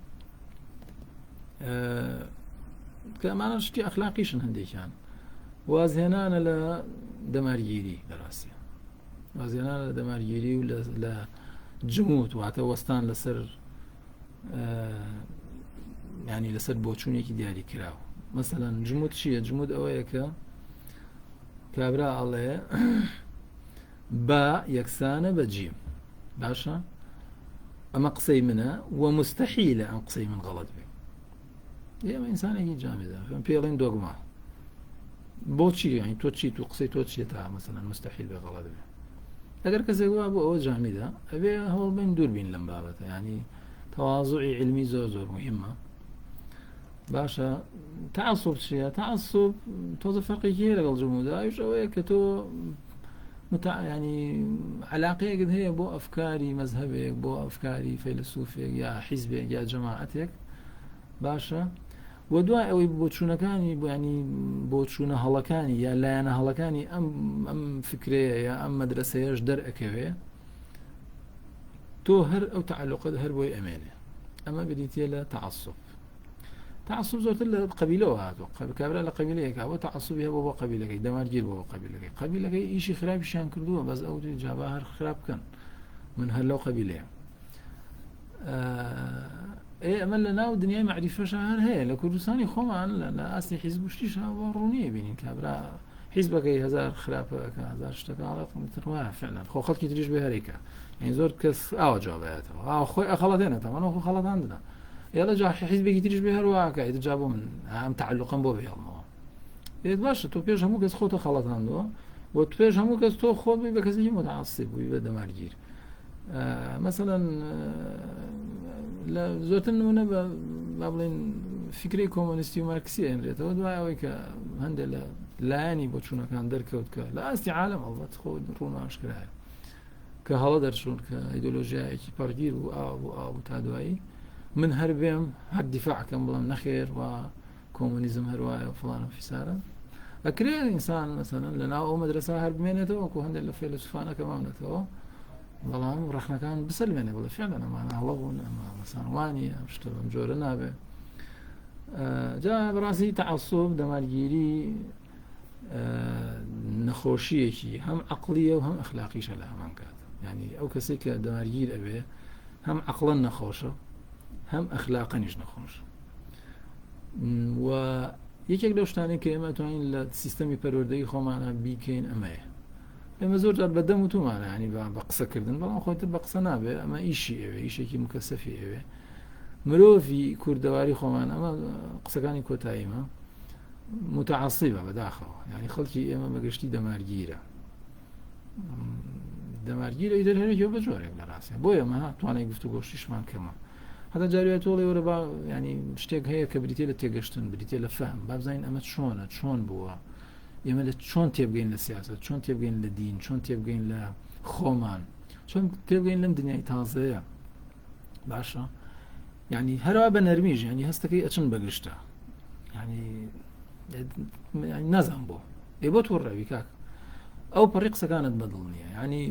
کە ئەمانە شتی ئەخلاقیشن هەندێکیان وازهێنانە لە دەمارگیری لەڕاستیە وازهێنانە لە دەمارگیری و لە جموت واتە وەستان لەسەر ینی لەسەر بۆچوونێکی دیاری کراوە مەسەڵەن جموت چییە جموت ئەوەیە کە کابرا ئەڵێ با یەکسانە بە جیم باشە ئەمە قسەی منە وە مستەحیلە ئەم قسەی من غەڵەت بێ ئێمە ئینسانێکی جامێدا پێڵێن دۆگما بۆچی ینی تۆ چی تو قسەی تۆ چیە تا مەسەڵەن مستەحیل بێ غەڵەت بێ ئەگەر کەسێک وا بۆ ئەوە جامیدا ئەبێ هەوڵ بین دوور بین لەم بابەتە ینی تەواضوعی علمی زۆر زۆر مهمە باشە تعەسوب چییە تعەسوب تۆزە فەرقێکی هەیە لەگەڵ جمودا ئەوش ئەوەیە کە تۆ ینی علاقەیەکت هەیە بۆ ئەفکاری مەزهەبێک بۆ ئەفکاری فەیلسوفێک یا حیزبێک یا جەماعەتێک باشە و دوای ئەوەی بۆچوونەکانی ینی بۆچوونە هەڵەکانی یا لایەنە هەڵەکانی ئەم فکرەیە یا ئەم مەدرسەیەش دەرئەکەوێ تۆ هەر ئەو تعلقت هەر بۆی ئەمێنێ ئەمە بریتە لە تعەسوب تعەسوب زۆرتر لە قەبیلەوە هاتووە کابرا لە قەبیلەیەکە بۆ تعەسوبی هەبوو بۆ قەبیلەکەی دەمارگیر بۆ قەبیلەکەی ئیشی خراپیشیان کردووە بەس ئەو جابا هەر خراپ بکەن من هەر لەو قەبیلەیە ئەمە لە ناو دنیای معریفەش هەر هەیە لە کوردستانی خۆمان لە ئاستی حیزب شتیش بۆ ڕوونیە بینین کابرا حیزبەکەی هەزار خراپەکە هەزار شتەکە وایە فعلا خۆ خەڵکی تریش بێ هەرێکە یعنی زۆر کەس ئاوا جوابێتەوە خۆی ئەخەڵەتێنێتەوە من خۆ خەڵەتاندنا يلا جا حزبێکی تریش بێ هەروواکە ئیتر جا بۆ من ئەم تعلقم بۆ بهێڵمەوە ئێت باشە تۆ پێش هەموو کەس خۆتە خەڵەتاندەوە بۆ پێش هەموو کەس تۆ خۆت بووی بە کەسێکی متعەسیب بووی بە دەمارگیر مەسەڵەن لە زۆرتر نمونە با بڵێن فکری کۆمۆنیستی و مارکسی هێنرێتەوە دوای ئەوەی کە هەندێک لە لایەنی بۆچوونەکان دەرکەوت کە لە ئاستی عالەم هەڵبەت خۆ ڕوون ئاشکرایە کە هەڵە دەرچوون کە ئیدۆلۆژیایەکی پەڕگیر و ئاو تا دوایی من هەر بێم هەر دیفاعکەم بڵم نەخێر و کۆمۆنیزم هەروایە و فڵان و فیسارە ئەکرێت ئینسان مەسەڵەن لە ناو ئەو مەدرسە هەر بمێنێتەوە وەکو هەندێک لە فەیلسوفانەکە مامنێتەوە بەڵام ڕخنەکان بسلمێنێ بڵێ فعلا ئەمانە هەڵەبوون ئەمە مەسانوانی ئەم شتە بەم جۆرە نابێ. جا بەڕاستی تەعەسسوب دەمارگیری نەخۆشیەکی هەم عەقلیە و هەم ئەخلاقیشە لە هەمان کات. یعنی ئەو کەسێک کە دەمارگیر ئەبێ هەم عەقڵەن نەخۆشە هەم ئەخلاقەنیش نەخۆشە. و یەکێک لەو شتانەی کە ئێمە ئەتوانین لە سیستەمی پەروەردەیی خۆمانە بیکەین ئەمەیە. ئێمە زۆر جار بەدەم و تومانە ینی بە قسەکردن، بەڵام خۆتر بە قسە نابێ، ئەمە ئیشی ئێوێ، ئیشێکی مکەسەفی ئێوێ. مرۆڤی کوردەواری خۆمان ئەمە قسەکانی کۆتاییمە متعەسیبە بەداخەوە، ینی خەڵکی ئێمە بەگشتی دەمارگیرە. دەمارگیرە ئیتر هەرێکیەوە بە جۆرێک لە ڕاستە، بۆیە ئەمە توانای گفتوگۆشتیشمان کەمە. هەتا جاروێت تۆڵی وەرە با ینی شتێک هەیە کە بریتێ لە تێگەشتن، بریتێ لە فەهم، با بزانین ئەمە چۆنە، چۆن بووە، ئێمە لە چۆن تێبگەین لە سیاسەت، چۆن تێبگەین لە دین، چۆن تێبگەین لە خۆمان، چۆن تێبگەین لەم دنیای تازەیە. باشە یعنی هەروە بە نەرمیش، ینی هەستەکەی ئەچن بەگشتە، ینی نازان بۆ ئێ بۆ تۆ ڕەوی کاک ئەو پەڕی قسەکانت بەدڵ نییە. ینی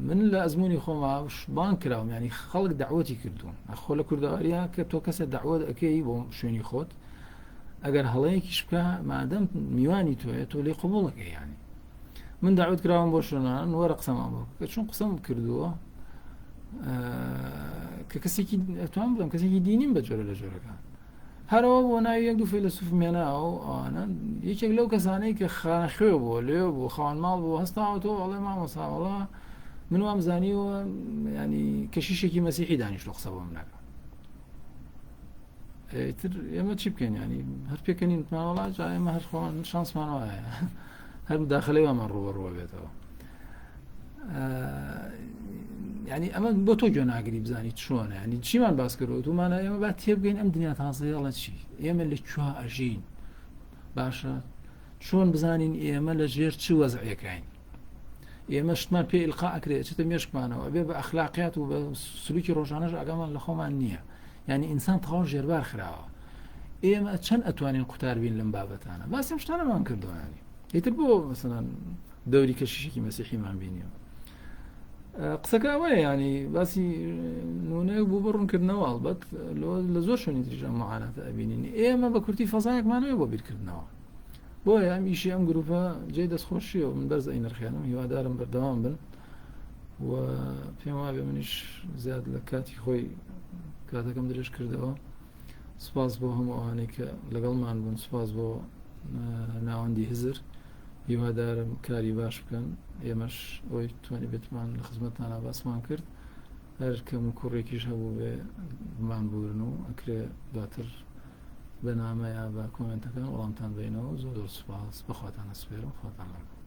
من لە ئەزمموی خۆما بان کراوم، ینی خەڵک داوەتی کردوون خۆ لە کوردەواریە کە تۆ کەسە داوەت ئەەکەی بۆ شوێنی خۆت، ئەگەر هەڵەیەکیش بکە مادەم میوانی تۆیە تۆ لێ قبوڵەکەی. ینی من داوت کراوم بۆ شوێنان وەرە قسەمان بۆ کە چون قسەم کردووە کە کەسێکی ئەتوان بڵم کەسێکی دینیم بە جۆرە لە جۆرەکان، هەرەوە بۆ ناوی یەک دوو فەیلسوف مێناوە ئەوانە یەکێک لەو کەسانەی کە خانەخوێ بووە لێ بوو خاوەن ماڵ بوو هەستاوەتەوە ئەڵێ مامۆستا وەڵا من وام زانیوە ینی کەشیشێکی مەسیحی دانیشتۆ قسە بۆ من ناکە. ئیتر ئێمە چی بکەین؟ ینی هەر پێکەنین وڵا جا ئێمە هەر خۆمان شانسمان وایە هەر داخلەی وامان ڕووە بێتەوە. ینی ئەمە بۆ تۆ گوێناگری بزانیت چۆنە، ینی چیمان باس کردەوە تومانە ئێمە با تێبگەین ئەم دنیا تازەیەڵە چی، ئێمە لە کوێ ئەژین، باشە چۆن بزانین ئێمە لە ژێر چ وەزعەکەین، ئێمە شتمان پێ ئیلقا ئەکرێت چتە مێشکمانەوە بێ بە ئەخلاقیات و بە سلوکی ڕۆژانەش ئەگەمان لە خۆمان نییە. ینی ئینسان تەواو ژێربار خراوە، ئێمە چەند ئەتوانین قوتار بین لەم بابەتانە، باسیم شتانەمان کردەوە. ینی ئیتر بۆ مەسەڵەن دەوری کەشیشێکی مەسیحیمان بینیەوە قسەکە ئەوەیە، ینی باسی نونەیەک بوو بە ڕوونکردنەوە ئەڵبەت لە زۆر شوێنی تریژە معاناتە ئەبینین. ئێمە بە کورتی فەزایەکمانەوە بۆ بیرکردنەوە، بۆیە ئەم ئیشی ئەم گروپە جێی دەستخۆشیەوە من بەرز ئەی نرخێنم، هیوادارم بەردەوام بن و پێم وابێ منیش زیاد لە کاتی خۆی کاتەکەم درێژ کردەوە. سوپاس بۆ هەموو ئەوانەی کە لەگەڵمان بوون، سوپاس بۆ ناوەندی هزر، هیوادارم کاری باش بکەن، ئێمەش ئەوەی توانی بێتمان لە خزمەتتانە باسمان کرد، هەر کەم و کوڕێکیش هەبوو بێ بمان بورن و ئەکرێ دواتر بەنامەیە بە کۆمنتەکان وەڵامتان بینەوە. زۆر سوپاس، بەخواتان ئەسپێرم، خواتان لەگەڵ.